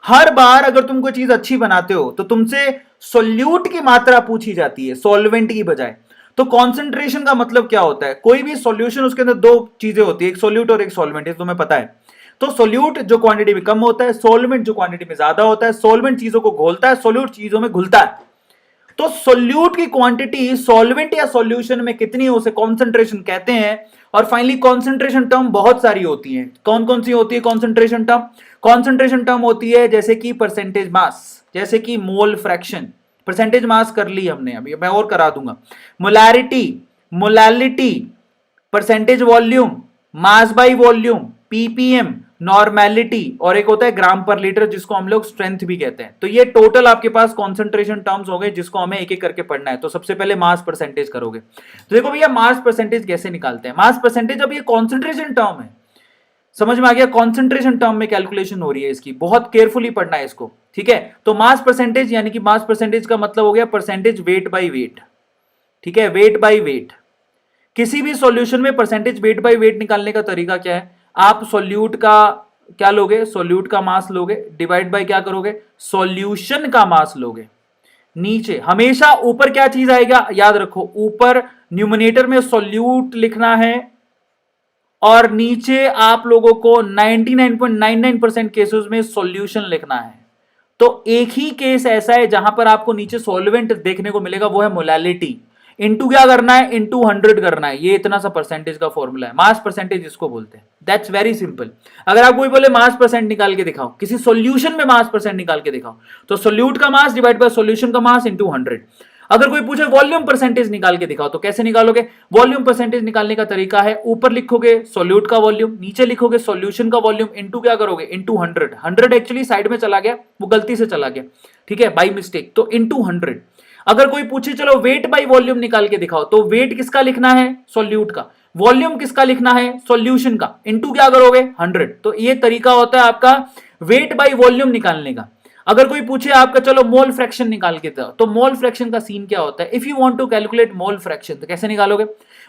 हर बार अगर तुम कोई चीज अच्छी बनाते हो तो तुमसे सोल्यूट की मात्रा पूछी जाती है, सॉल्वेंट की बजाय। तो कॉन्सेंट्रेशन का मतलब क्या होता है, कोई भी सॉल्यूशन उसके अंदर 2 चीजें होती है, एक सोल्यूट और एक सॉल्वेंट, तुम्हें पता है। तो सोल्यूट जो क्वांटिटी में कम होता है, सॉल्वेंट जो क्वांटिटी में ज्यादा होता है। सॉल्वेंट चीजों को घोलता है, सोल्यूट चीजों में घुलता है। तो सोल्यूट की क्वांटिटी सॉल्वेंट या सॉल्यूशन में कितनी है उसे कॉन्सेंट्रेशन कहते हैं। और फाइनली कॉन्सेंट्रेशन टर्म बहुत सारी होती हैं। कौन कौन सी होती है कॉन्सेंट्रेशन टर्म, कॉन्सेंट्रेशन टर्म होती है जैसे कि परसेंटेज मास, जैसे कि मोल फ्रैक्शन, परसेंटेज मास कर ली हमने, अभी मैं और करा दूंगा। Molarity, molality, percentage volume, mass by volume, ppm, normality, और एक होता है ग्राम पर लीटर जिसको हम लोग स्ट्रेंथ भी कहते हैं। तो ये टोटल आपके पास कॉन्सेंट्रेशन टर्म्स हो गए जिसको हमें एक एक करके पढ़ना है। तो सबसे पहले मास परसेंटेज करोगे। तो देखो भैया मास परसेंटेज कैसे निकालते हैं। मास परसेंटेज, अब ये कॉन्सेंट्रेशन टर्म है, समझ में आ गया, कॉन्सेंट्रेशन टर्म में कैलकुलेशन हो रही है इसकी, बहुत केयरफुली पढ़ना है इसको। ठीक है, तो मास परसेंटेज यानी कि मास परसेंटेज का मतलब हो गया परसेंटेज वेट बाई वेट। ठीक है, वेट बाई वेट। किसी भी सॉल्यूशन में परसेंटेज वेट बाई वेट निकालने का तरीका क्या है, आप सॉल्यूट का क्या लोगे, सॉल्यूट का मास लोगे, डिवाइड बाय क्या करोगे, सॉल्यूशन का मास लोगे। नीचे हमेशा ऊपर क्या चीज आएगा, याद रखो, ऊपर न्यूमरेटर में सॉल्यूट लिखना है और नीचे आप लोगों को 99.99% केसेस में सॉल्यूशन लिखना है। तो एक ही केस ऐसा है जहां पर आपको नीचे सॉल्वेंट देखने को मिलेगा, वो है मोलैलिटी। इनटू क्या करना है, इनटू 100 करना है, ये इतना सा परसेंटेज का फॉर्मूला है, मास परसेंटेज इसको बोलते हैं, दैट्स वेरी सिंपल। अगर आप कोई बोले मास परसेंट निकाल के दिखाओ, किसी सॉल्यूशन में मास परसेंट निकाल के दिखाओ, तो सोल्यूट का मास डिवाइड बाय सॉल्यूशन का मास इनटू 100। अगर कोई पूछे वॉल्यूम परसेंटेज निकाल के दिखाओ, तो कैसे निकालोगे? वॉल्यूम परसेंटेज निकालने का तरीका है, ऊपर लिखोगे सोल्यूट का वॉल्यूम, नीचे लिखोगे सॉल्यूशन का वॉल्यूम, इनटू क्या करोगे, इनटू 100। 100 एक्चुअली साइड में चला गया, वो गलती से चला गया, ठीक है, बाई मिस्टेक, तो इनटू 100। अगर कोई पूछे चलो वेट बाई वॉल्यूम निकाल के दिखाओ, तो वेट किसका लिखना है, सोल्यूट का, वॉल्यूम किसका लिखना है, सॉल्यूशन का, इनटू क्या करोगे, 100। तो ये तरीका होता है आपका वेट बाई वॉल्यूम निकालने का। अगर कोई पूछे आपका चलो मोल फ्रैक्शन निकाल के दो, तो मोल फ्रैक्शन का सीन क्या होता है, if you want to calculate mole fraction, तो कैसे निकालोगे?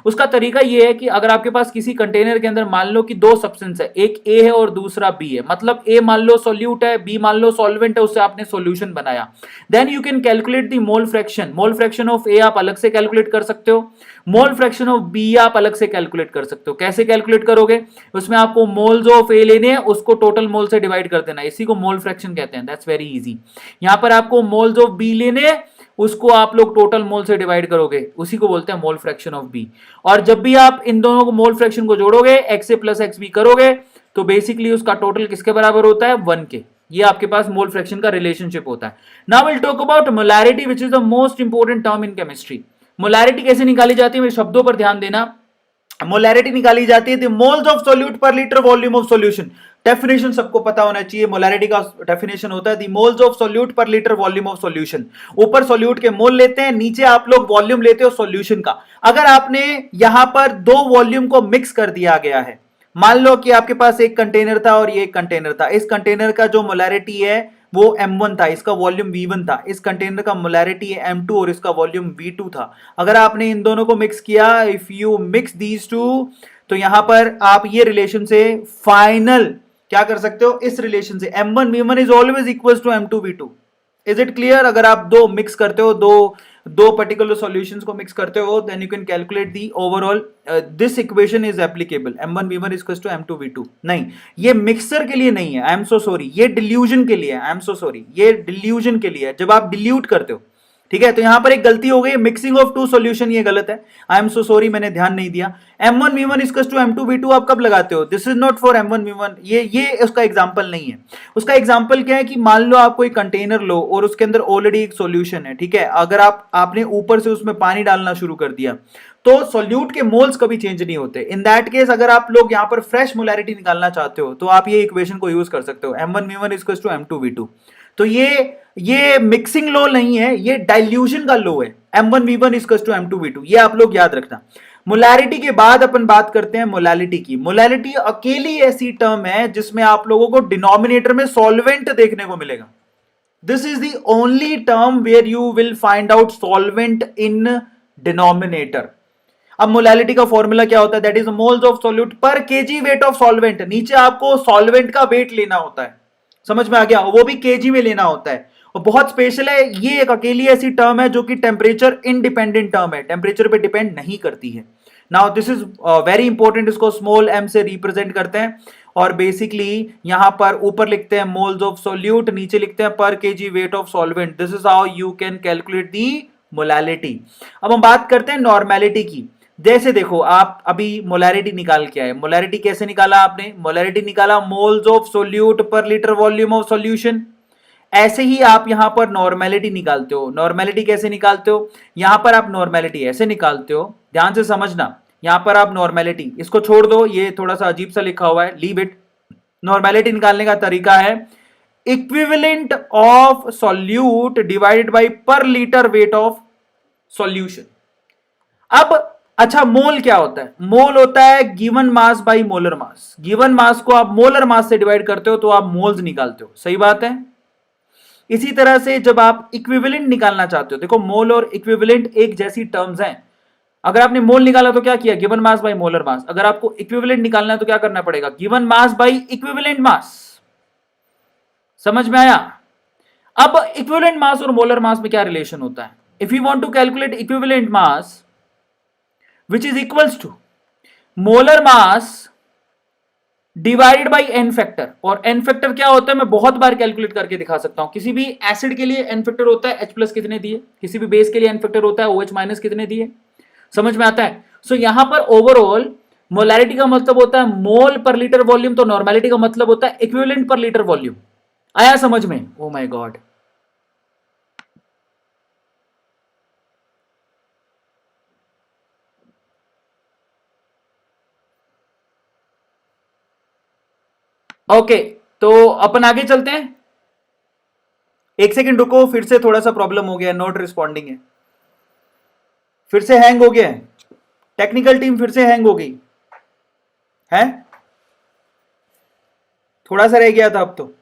उसका तरीका ये है कि अगर आपके पास किसी कंटेनर के अंदर मान लो कि दो सब्सटेंस है, एक ए है और दूसरा बी है, मतलब ए मान लो सोल्यूट है, बी मान लो सॉल्वेंट है, उससे आपने सॉल्यूशन बनाया, then you can calculate the mole fraction. Mole fraction of a आप अलग से कैलकुलेट कर सकते हो, मोल फ्रैक्शन ऑफ बी आप अलग से कैलकुलेट कर सकते हो। कैसे कैलकुलेट करोगे? उसमें आपको मोल्स ऑफ ए लेने हैं, उसको टोटल मोल से डिवाइड कर देना, इसी को मोल फ्रैक्शन कहते हैं, दैट्स वेरी इजी। यहां पर आपको मोल्स ऑफ बी लेने हैं, उसको आप लोग टोटल मोल से डिवाइड करोगे, उसी को बोलते हैं मोल फ्रैक्शन ऑफ बी। और जब भी आप इन दोनों को मोल फ्रैक्शन को जोड़ोगे, एक्स ए प्लस एक्स बी करोगे, तो बेसिकली उसका टोटल किसके बराबर होता है, 1 के। ये आपके पास मोल फ्रैक्शन का रिलेशनशिप होता है। Now will talk about molarity, which is the most important term in chemistry. Molarity कैसे निकाली जाती है, मेरे शब्दों पर ध्यान देना। मोलैरिटी निकाली जाती है द मोल्स ऑफ सॉल्यूट पर litre volume of solution. Definition सबको पता होना चाहिए, मोलैरिटी का डेफिनेशन होता है द मोल्स ऑफ सॉल्यूट पर लीटर वॉल्यूम ऑफ सॉल्यूशन। ऊपर सॉल्यूट के मोल लेते हैं, नीचे आप लोग वॉल्यूम लेते हो सॉल्यूशन का। अगर आपने यहां पर दो वॉल्यूम को मिक्स कर दिया गया है, मान लो कि आपके पास एक कंटेनर था और ये एक कंटेनर था, इस कंटेनर का जो मोलैरिटी है वो M1 था, इसका वॉल्यूम V1 था, इस कंटेनर का मोलैरिटी है M2 और इसका वॉल्यूम V2 था। अगर आपने इन दोनों को मिक्स किया, if you mix these two, तो यहां पर आप ये रिलेशन से फाइनल क्या कर सकते हो, इस रिलेशन से M1 V1 is always equal to M2 V2। Is it clear? अगर आप दो मिक्स करते हो, दो पर्टिकुलर सॉल्यूशंस को मिक्स करते हो, then you can calculate the overall, this equation is applicable, M1 V1 is equal to M2 V2। नहीं, ये मिक्सर के लिए नहीं है, आई एम सो सॉरी, ये डिल्यूजन के लिए है, आई एम सो सॉरी, ये डिल्यूजन के लिए है, जब आप डिल्यूट करते हो, ठीक है। तो यहां पर एक गलती हो गई, मिक्सिंग ऑफ टू सॉल्यूशन, ये गलत है, आई एम सो सॉरी, मैंने ध्यान नहीं दिया। M1 V1 is equal to M2 V2 आप कब लगाते हो? This is not for M1 V1, ये उसका एग्जांपल नहीं है। उसका एग्जांपल क्या है कि मान लो आप कोई कंटेनर लो और उसके अंदर ऑलरेडी एक सॉल्यूशन है, ठीक है, अगर आपने ऊपर से उसमें पानी डालना शुरू कर दिया, तो सॉल्यूट के मोल्स कभी चेंज नहीं होते। इन दैट केस अगर आप लोग यहां पर फ्रेश मोलैरिटी निकालना चाहते हो, तो आप ये इक्वेशन को यूज कर सकते हो, M1 V1 is equal to M2 V2। तो ये मिक्सिंग लॉ नहीं है, ये डाइल्यूशन का लॉ है, M1 V1 is equal to M2 V2, ये आप लोग याद रखना। मोलैरिटी के बाद अपन बात करते हैं मोलैलिटी की। मोलैलिटी अकेली ऐसी टर्म है जिसमें आप लोगों को डिनोमिनेटर में सॉल्वेंट देखने को मिलेगा। This is the only term where you will find out solvent in denominator. अब मोलैलिटी का फॉर्मूला क्या होता है, that is moles of solute पर केजी वेट ऑफ सॉल्वेंट। नीचे आपको सॉल्वेंट का वेट लेना होता है, समझ में आ गया, वो भी केजी में लेना होता है। और बहुत स्पेशल है, ये एक अकेली ऐसी टर्म है जो कि टेम्परेचर इंडिपेंडेंट टर्म है, टेम्परेचर पे डिपेंड नहीं करती है। Now this is very important, इसको स्मॉल m से रिप्रेजेंट करते हैं, और बेसिकली यहां पर ऊपर लिखते हैं मोल्स ऑफ सॉल्यूट, नीचे लिखते हैं पर KG weight of solvent. This is how you can calculate the molality. अब हम बात करते हैं नॉर्मेलिटी की। जैसे देखो, आप अभी मोलैरिटी निकाल के आए, मोलैरिटी कैसे निकाला आपने? मोलैरिटी निकाला मोल्स ऑफ सोल्यूट पर लीटर वॉल्यूम ऑफ सॉल्यूशन। ऐसे ही आप यहां पर नॉर्मेलिटी निकालते हो। नॉर्मेलिटी कैसे निकालते हो? यहां पर आप नॉर्मेलिटी ऐसे निकालते हो, ध्यान से समझना, यहां पर आप नॉर्मेलिटी, इसको छोड़ दो, ये थोड़ा सा अजीब सा लिखा हुआ है, लीव इट। नॉर्मेलिटी निकालने का तरीका है equivalent of solute divided by पर लीटर वेट ऑफ सॉल्यूशन। अब अच्छा, मोल क्या होता है? मोल होता है given mass by molar mass. Given mass को आप मोलर मास से डिवाइड करते हो तो आप मोल्स निकालते हो, सही बात है। इसी तरह से जब आप इक्विवेलेंट निकालना चाहते हो, देखो मोल और इक्विवेलेंट एक जैसी टर्म्स हैं। अगर आपने मोल निकाला तो क्या किया, given mass by molar mass. अगर आपको इक्विवेलेंट निकालना है तो क्या करना पड़ेगा, given mass by equivalent mass. समझ में आया? अब इक्विवेलेंट मास और मोलर मास में क्या रिलेशन होता है? If you want to calculate equivalent mass which is equals to molar mass divided by N factor. और एन फैक्टर क्या होता है मैं बहुत बार कैलकुलेट करके दिखा सकता हूं। किसी भी एसिड के लिए एन फैक्टर होता है H+ कितने दिए, किसी भी बेस के लिए एन फैक्टर होता है OH- कितने दिए, समझ में आता है। सो यहां पर ओवरऑल मोलैरिटी का मतलब होता है मोल पर लीटर वॉल्यूम, तो नॉर्मेलिटी का मतलब होता है इक्विवेलेंट पर लीटर वॉल्यूम। आया समझ में? Oh my God. ओके, तो अपन आगे चलते हैं। एक सेकंड रुको, फिर से थोड़ा सा प्रॉब्लम हो गया, नॉट रिस्पॉन्डिंग है, फिर से हैंग हो गया है, टेक्निकल टीम फिर से हैंग हो गई है, थोड़ा सा रह गया था अब तो।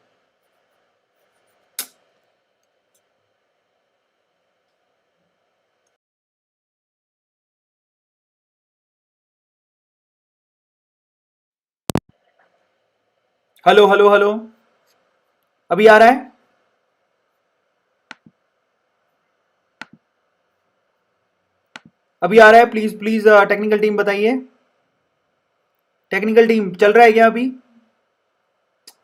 हेलो हेलो हेलो, अभी आ रहा है? अभी आ रहा है? प्लीज प्लीज टेक्निकल टीम बताइए, टेक्निकल टीम चल रहा है क्या अभी?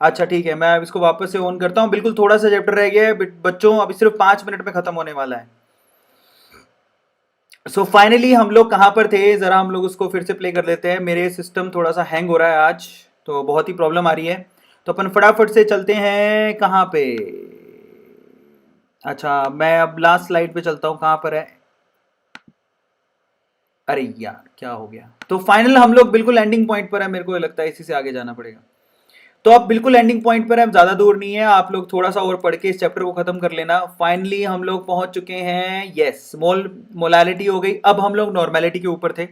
अच्छा ठीक है, मैं अब इसको वापस से ऑन करता हूँ। बिल्कुल थोड़ा सा चैप्टर रह गया है बच्चों, अभी सिर्फ 5 मिनट में खत्म होने वाला है। सो फाइनली हम लोग कहाँ पर थे, जरा हम लोग उसको फिर से प्ले कर लेते हैं। मेरे सिस्टम थोड़ा सा हैंग हो रहा है आज, तो बहुत ही प्रॉब्लम आ रही है। तो अपन फटाफट से चलते हैं कहाँ पे। अच्छा मैं अब लास्ट स्लाइड पे चलता हूँ, कहाँ पर है? अरे यार क्या हो गया। तो फाइनल हम लोग बिल्कुल एंडिंग पॉइंट पर है, मेरे को लगता है इसी से आगे जाना पड़ेगा। तो अब बिल्कुल एंडिंग पॉइंट पर है, अब ज्यादा दूर नहीं है, आप लोग थोड़ा सा और पढ़ के इस चैप्टर को खत्म कर लेना। फाइनली हम लोग पहुंच चुके हैं, यस, मोलालिटी हो गई। अब हम लोग नॉर्मेलिटी के ऊपर थे।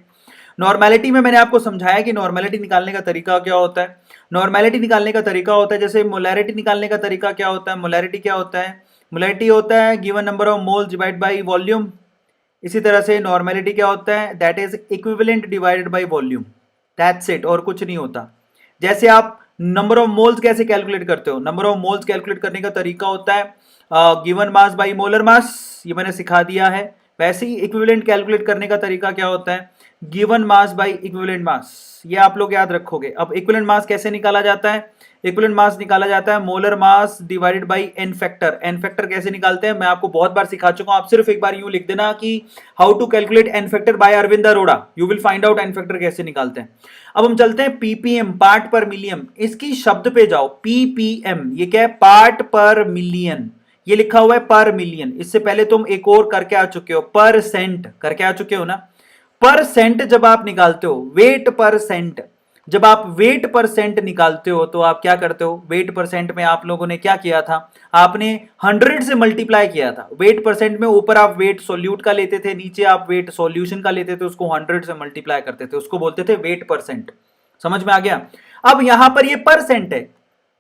नॉर्मेलिटी में मैंने आपको समझाया कि नॉर्मेलिटी निकालने का तरीका क्या होता है। नॉर्मेलिटी निकालने का तरीका होता है, जैसे मोलैरिटी निकालने का तरीका क्या होता है। मोलैरिटी क्या होता है? मोलैरिटी होता है given number of moles divide by volume. इसी तरह से नॉर्मेलिटी क्या होता है? That is equivalent divided by volume, that's it, और कुछ नहीं होता। जैसे आप नंबर ऑफ मोल्स कैसे कैलकुलेट करते हो? नंबर ऑफ मोल्स कैलकुलेट करने का तरीका होता है गिवन मास बाई मोलर मास, ये मैंने सिखा दिया है। वैसे ही इक्विवेलेंट कैलकुलेट करने का तरीका क्या होता है? Given mass by equivalent mass, ये आप लोग याद रखोगे। अब इक्विवेलेंट मास कैसे निकाला जाता है? इक्विवेलेंट मास निकाला जाता है molar mass divided by N factor. N factor कैसे निकालते हैं मैं आपको बहुत बार सिखा चुका हूं, आप सिर्फ एक बार यूं लिख देना कि how to calculate N factor by Arvind Arora, you will find out N factor कैसे निकालते हैं। अब हम चलते हैं पीपीएम, पार्ट पर मिलियन। इसकी शब्द पे जाओ, पीपीएम ये क्या है? पार्ट पर मिलियन, ये लिखा हुआ है पर मिलियन। इससे पहले तुम एक और करके आ चुके हो, परसेंट करके आ चुके हो ना। परसेंट जब आप निकालते हो, वेट परसेंट, जब आप वेट परसेंट निकालते हो तो आप क्या करते हो? वेट परसेंट में आप लोगों ने क्या किया था? आपने 100 से मल्टीप्लाई किया था। वेट परसेंट में ऊपर आप वेट सोल्यूट का लेते थे, नीचे आप वेट सॉल्यूशन का लेते थे, उसको 100 से मल्टीप्लाई करते थे, उसको बोलते थे वेट परसेंट। समझ में आ गया? अब यहां पर ये परसेंट है,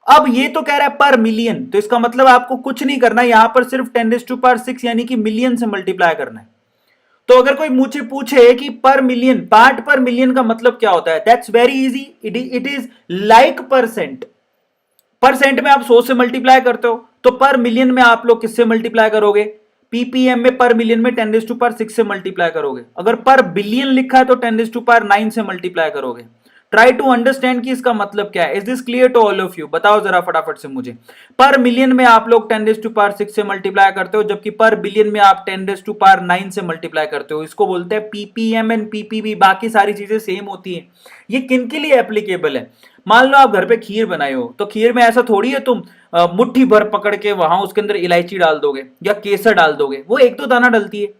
अब ये तो कह रहा है पर मिलियन, तो इसका मतलब आपको कुछ नहीं करना, यहां पर सिर्फ 10⁻⁶ यानी कि मिलियन से मल्टीप्लाई करना है। तो अगर कोई मुझे पूछे कि पर मिलियन, पार्ट पर मिलियन का मतलब क्या होता है, that's very easy, it is like percent. Percent में आप 100 से मल्टीप्लाई करते हो, तो पर मिलियन में आप लोग किससे मल्टीप्लाई करोगे? पीपीएम में पर मिलियन में 10⁻⁶ से मल्टीप्लाई करोगे। अगर पर बिलियन लिखा है तो 10⁻⁹ से मल्टीप्लाई करोगे। ट्राई टू अंडरस्टैंड कि इसका मतलब क्या है। Is this clear to all of you? बताओ जरा फटाफट से मुझे। पर मिलियन में आप लोग 10⁻⁶ से मल्टीप्लाई करते हो, जबकि पर बिलियन में आप 10⁻⁹ से मल्टीप्लाई करते हो। इसको बोलते हैं पीपीएम एंड पीपीबी। बाकी सारी चीजें सेम होती हैं। ये किन के लिए एप्लीकेबल है? मान लो आप घर पे खीर बनाए हो, तो खीर में ऐसा थोड़ी है तुम मुट्ठी भर पकड़ के वहां उसके अंदर इलायची डाल दोगे या केसर डाल दोगे, वो एक दो दाना डलती है।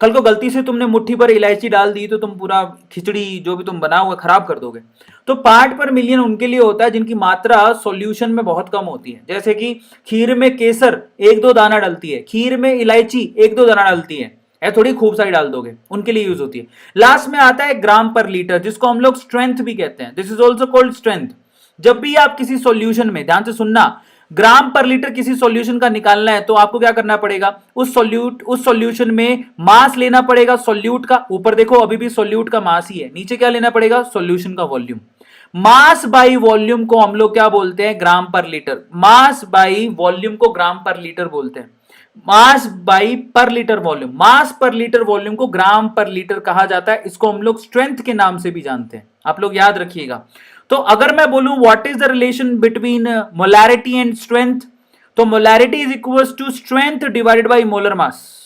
कल को गलती से तुमने मुट्ठी भर इलायची डाल दी तो तुम पूरा खिचड़ी जो भी तुम बनाओगे खराब कर दोगे। तो पार्ट पर मिलियन उनके लिए होता है जिनकी मात्रा सॉल्यूशन में बहुत कम होती है। जैसे कि खीर में केसर एक दो दाना डलती है, खीर में इलायची एक दो दाना डलती है, ऐ थोड़ी खूब सारी डाल दोगे, उनके लिए यूज होती है। लास्ट में आता है ग्राम पर लीटर, जिसको हम लोग स्ट्रेंथ भी कहते हैं। This is also called strength. जब भी आप किसी सॉल्यूशन में, ध्यान से सुनना, ग्राम पर लीटर किसी सॉल्यूशन का निकालना है तो आपको क्या करना पड़ेगा? उस सॉल्यूशन में मास लेना पड़ेगा सॉल्यूट का। ऊपर देखो अभी भी सॉल्यूट का मास ही है, नीचे क्या लेना पड़ेगा? सॉल्यूशन का वॉल्यूम। मास बाई वॉल्यूम को हम लोग क्या बोलते हैं? ग्राम पर लीटर। मास बाई वॉल्यूम को ग्राम पर लीटर बोलते हैं। मास बाई पर लीटर वॉल्यूम, मास पर लीटर वॉल्यूम को ग्राम पर लीटर कहा जाता है, इसको हम लोग स्ट्रेंथ के नाम से भी जानते हैं, आप लोग याद रखिएगा। तो अगर मैं बोलूं what is the relation between molarity and strength, तो molarity is equals to strength divided by molar mass.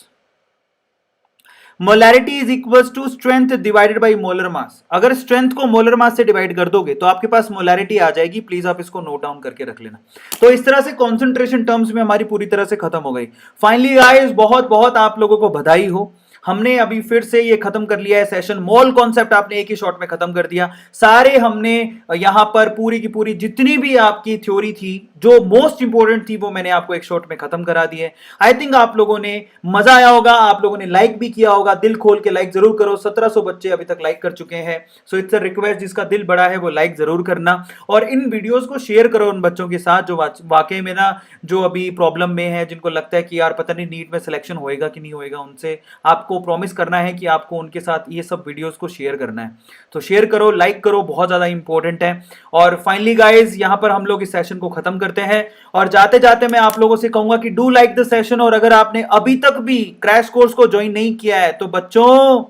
Molarity is equals to strength divided by molar mass. अगर स्ट्रेंथ को मोलर मास से डिवाइड कर दोगे तो आपके पास मोलैरिटी आ जाएगी, please आप इसको नोट डाउन करके रख लेना। तो इस तरह से कॉन्सेंट्रेशन टर्म्स में हमारी पूरी तरह से खत्म हो गई। फाइनली गाइस, बहुत बहुत आप लोगों को बधाई हो, हमने अभी फिर से ये खत्म कर लिया है सेशन। मॉल कॉन्सेप्ट आपने एक ही शॉट में खत्म कर दिया। सारे हमने यहां पर पूरी की पूरी जितनी भी आपकी थ्योरी थी जो मोस्ट इंपॉर्टेंट थी वो मैंने आपको एक शॉट में खत्म करा दी है। आई थिंक आप लोगों ने मजा आया होगा, आप लोगों ने लाइक भी किया होगा। दिल खोल के लाइक जरूर करो, 1700 बच्चे अभी तक लाइक कर चुके हैं। सो इट्स अ रिक्वेस्ट, जिसका दिल बड़ा है वो लाइक जरूर करना, और इन वीडियोस को शेयर करो उन बच्चों के साथ जो वाकई में ना, जो अभी प्रॉब्लम में है, जिनको लगता है कि यार पता नहीं नीट में सिलेक्शन होएगा कि नहीं होएगा। उनसे आपको प्रॉमिस करना है कि आपको उनके साथ ये सब वीडियोस को शेयर करना है। तो शेयर करो, लाइक करो, बहुत ज्यादा इंपॉर्टेंट है। और फाइनली गाइज, यहां पर हम लोग इस सेशन को खत्म करते हैं, और जाते जाते मैं आप लोगों से कहूंगा कि डू लाइक द सेशन। और अगर आपने अभी तक भी क्रैश कोर्स को ज्वाइन नहीं किया है तो बच्चों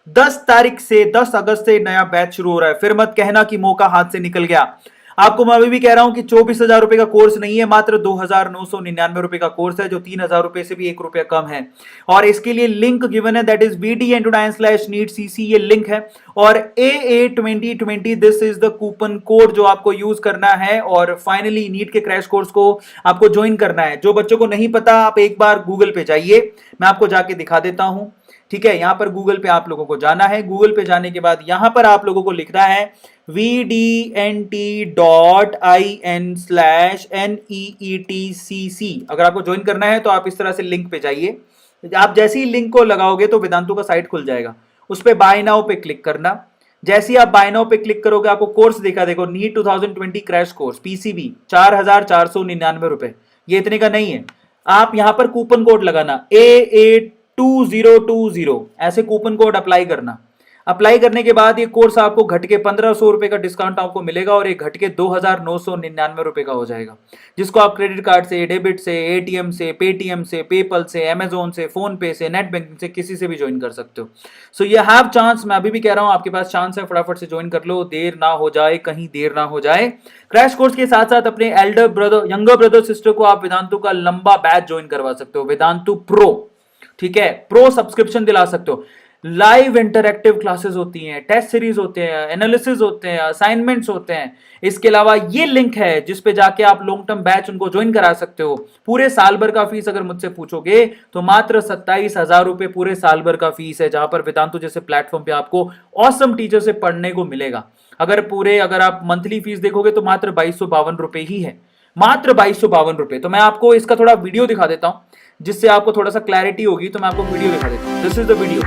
10 तारीख से 10 अगस्त से नया बैच शुरू हो रहा है। फिर मत कहना कि मौका हाथ से निकल गया। आपको मैं अभी भी कह रहा हूं कि 24,000 रुपए का कोर्स नहीं है, मात्र 2,999 रुपए का कोर्स है, जो 3,000 रुपए से भी 1 रुपया कम है। और इसके लिए लिंक गिवन है, दैट इज vdn/NEET-CC, ये लिंक है। और AA2020 this is the coupon code जो आपको यूज करना है, और फाइनली नीट के क्रैश कोर्स को आपको ज्वाइन करना है। जो बच्चों को नहीं पता, आप एक बार गूगल पे जाइए, मैं आपको जाके दिखा देता हूं। ठीक है, यहां पर गूगल पे आप लोगों को जाना है। गूगल पे जाने के बाद यहां पर आप लोगों को लिखना है vdnt.in/NEETCC। अगर आपको ज्वाइन करना है तो आप इस तरह से लिंक पे जाइए। आप जैसे ही लिंक को लगाओगे तो वेदांतु का साइट खुल जाएगा, उस पर बाय नाउ पे क्लिक करना। जैसे ही आप बाय नाउ पे क्लिक करोगे आपको कोर्स देखा, देखो नीट 2020 क्रैश कोर्स पीसीबी 4,499 रुपए, ये इतने का नहीं है। आप यहां पर कूपन कोड लगाना AA2020, ऐसे कूपन कोड अप्लाई करना। अप्लाई करने के बाद ये कोर्स आपको घट के 1,500 रुपए का डिस्काउंट आपको मिलेगा, और ये घट के 2,999 रुपए का हो जाएगा, जिसको आप क्रेडिट कार्ड से, डेबिट से, एटीएम से, पेटीएम से, पेपल से, अमेजोन से, फोन पे से, नेट बैंकिंग से, किसी से भी ज्वाइन कर सकते हो। सो ये हैव चांस, मैं अभी भी कह रहा हूं आपके पास चांस है, फटाफट से ज्वाइन कर लो, देर ना हो जाए, कहीं देर ना हो जाए। क्रैश कोर्स के साथ साथ अपने Elder brother, younger brother, sister को आप वेदांतु का लंबा बैच ज्वाइन करवा सकते हो, वेदांतु प्रो। ठीक है, प्रो सब्सक्रिप्शन दिला सकते हो। लाइव इंटरैक्टिव क्लासेस होती हैं, टेस्ट सीरीज होते हैं, एनालिसिस होते हैं, असाइनमेंट्स होते हैं। इसके अलावा ये लिंक है जिस पे जाके आप लॉन्ग टर्म बैच उनको ज्वाइन करा सकते हो। पूरे साल भर का फीस अगर मुझसे पूछोगे तो मात्र 27,000 रुपए पूरे साल भर का फीस है, जहां पर वेदांतु जैसे प्लेटफॉर्म पे आपको ऑसम टीचर से पढ़ने को मिलेगा। अगर आप मंथली फीस देखोगे तो मात्र 2,252 रुपए ही है, मात्र 2,252 रुपए। तो मैं आपको इसका थोड़ा वीडियो दिखा देता हूं, जिससे आपको थोड़ा सा क्लैरिटी होगी। तो मैं आपको वीडियो दिखा देता हूं, दिस इज द वीडियो।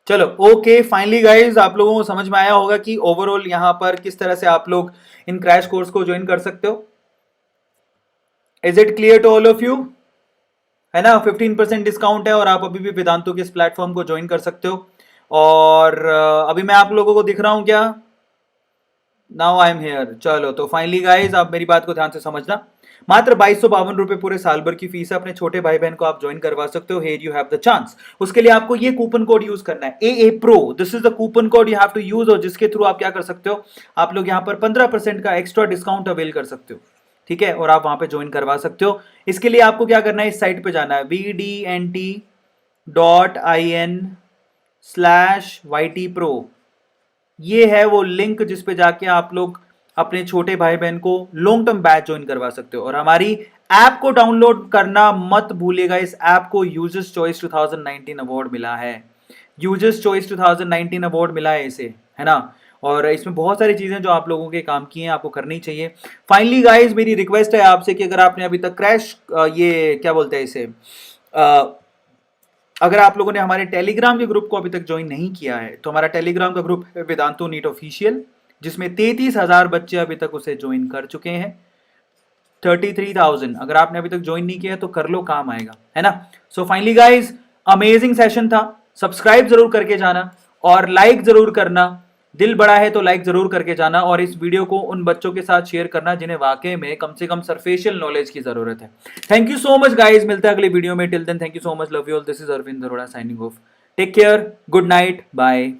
चलो ओके, फाइनली गाइज, आप लोगों को समझ में आया होगा कि ओवरऑल यहां पर किस तरह से आप लोग इन क्रैश कोर्स को ज्वाइन कर सकते हो। Is it clear to all of you? है ना, 15% डिस्काउंट है, और आप अभी भी वेदांतु के इस प्लेटफॉर्म को ज्वाइन कर सकते हो। और अभी मैं आप लोगों को दिख रहा हूं क्या? Now I am here. चलो, तो फाइनली गाइज, आप मेरी बात को ध्यान से समझना। मात्र 2,252 रुपए पूरे साल भर की फीस है, अपने छोटे भाई बहन को आप ज्वाइन करवा सकते हो। Here you have the chance. उसके लिए आपको ये कूपन कोड यूज करना है, AA Pro, this is the coupon code you have to use, और जिसके थ्रू आप क्या कर सकते हो, आप लोग यहाँ पर 15% का एक्स्ट्रा डिस्काउंट अवेल कर सकते हो। ठीक है, और आप वहां पे ज्वाइन करवा सकते हो। इसके लिए आपको क्या करना है, इस साइट पे जाना है vdnt.in/YTPro। ये है वो लिंक जिस पे जाके आप लोग अपने छोटे भाई बहन को लॉन्ग टर्म बैच ज्वाइन करवा सकते हो। और हमारी ऐप को डाउनलोड करना मत भूलिएगा, इस ऐप को यूजर्स चॉइस 2019 अवार्ड मिला है। यूजर्स चॉइस 2019 अवार्ड मिला है इसे, है ना। और इसमें बहुत सारी चीज़ें जो आप लोगों के काम की हैं, आपको करनी चाहिए। फाइनली गाइज मेरी रिक्वेस्ट है आपसे कि अगर आपने अभी तक क्रैश ये क्या बोलते हैं इसे अगर आप लोगों ने हमारे टेलीग्राम के ग्रुप को अभी तक ज्वाइन नहीं किया है तो हमारा टेलीग्राम का ग्रुप है वेदांतो नीट ऑफिशियल, जिसमें 33,000 बच्चे अभी तक उसे ज्वाइन कर चुके हैं। 33,000 अगर आपने अभी तक ज्वाइन नहीं किया तो कर लो, काम आएगा, है ना। So finally guys amazing session था। सब्सक्राइब जरूर करके जाना और लाइक जरूर करना, दिल बड़ा है तो लाइक जरूर करके जाना, और इस वीडियो को उन बच्चों के साथ शेयर करना जिन्हें वाकई में कम से कम सरफेशियल नॉलेज की जरूरत है। Thank you so much guys, मिलते हैं अगली वीडियो में। Till then thank you so much, love you all, this is Arvind Arora signing off. Take care, good night, bye.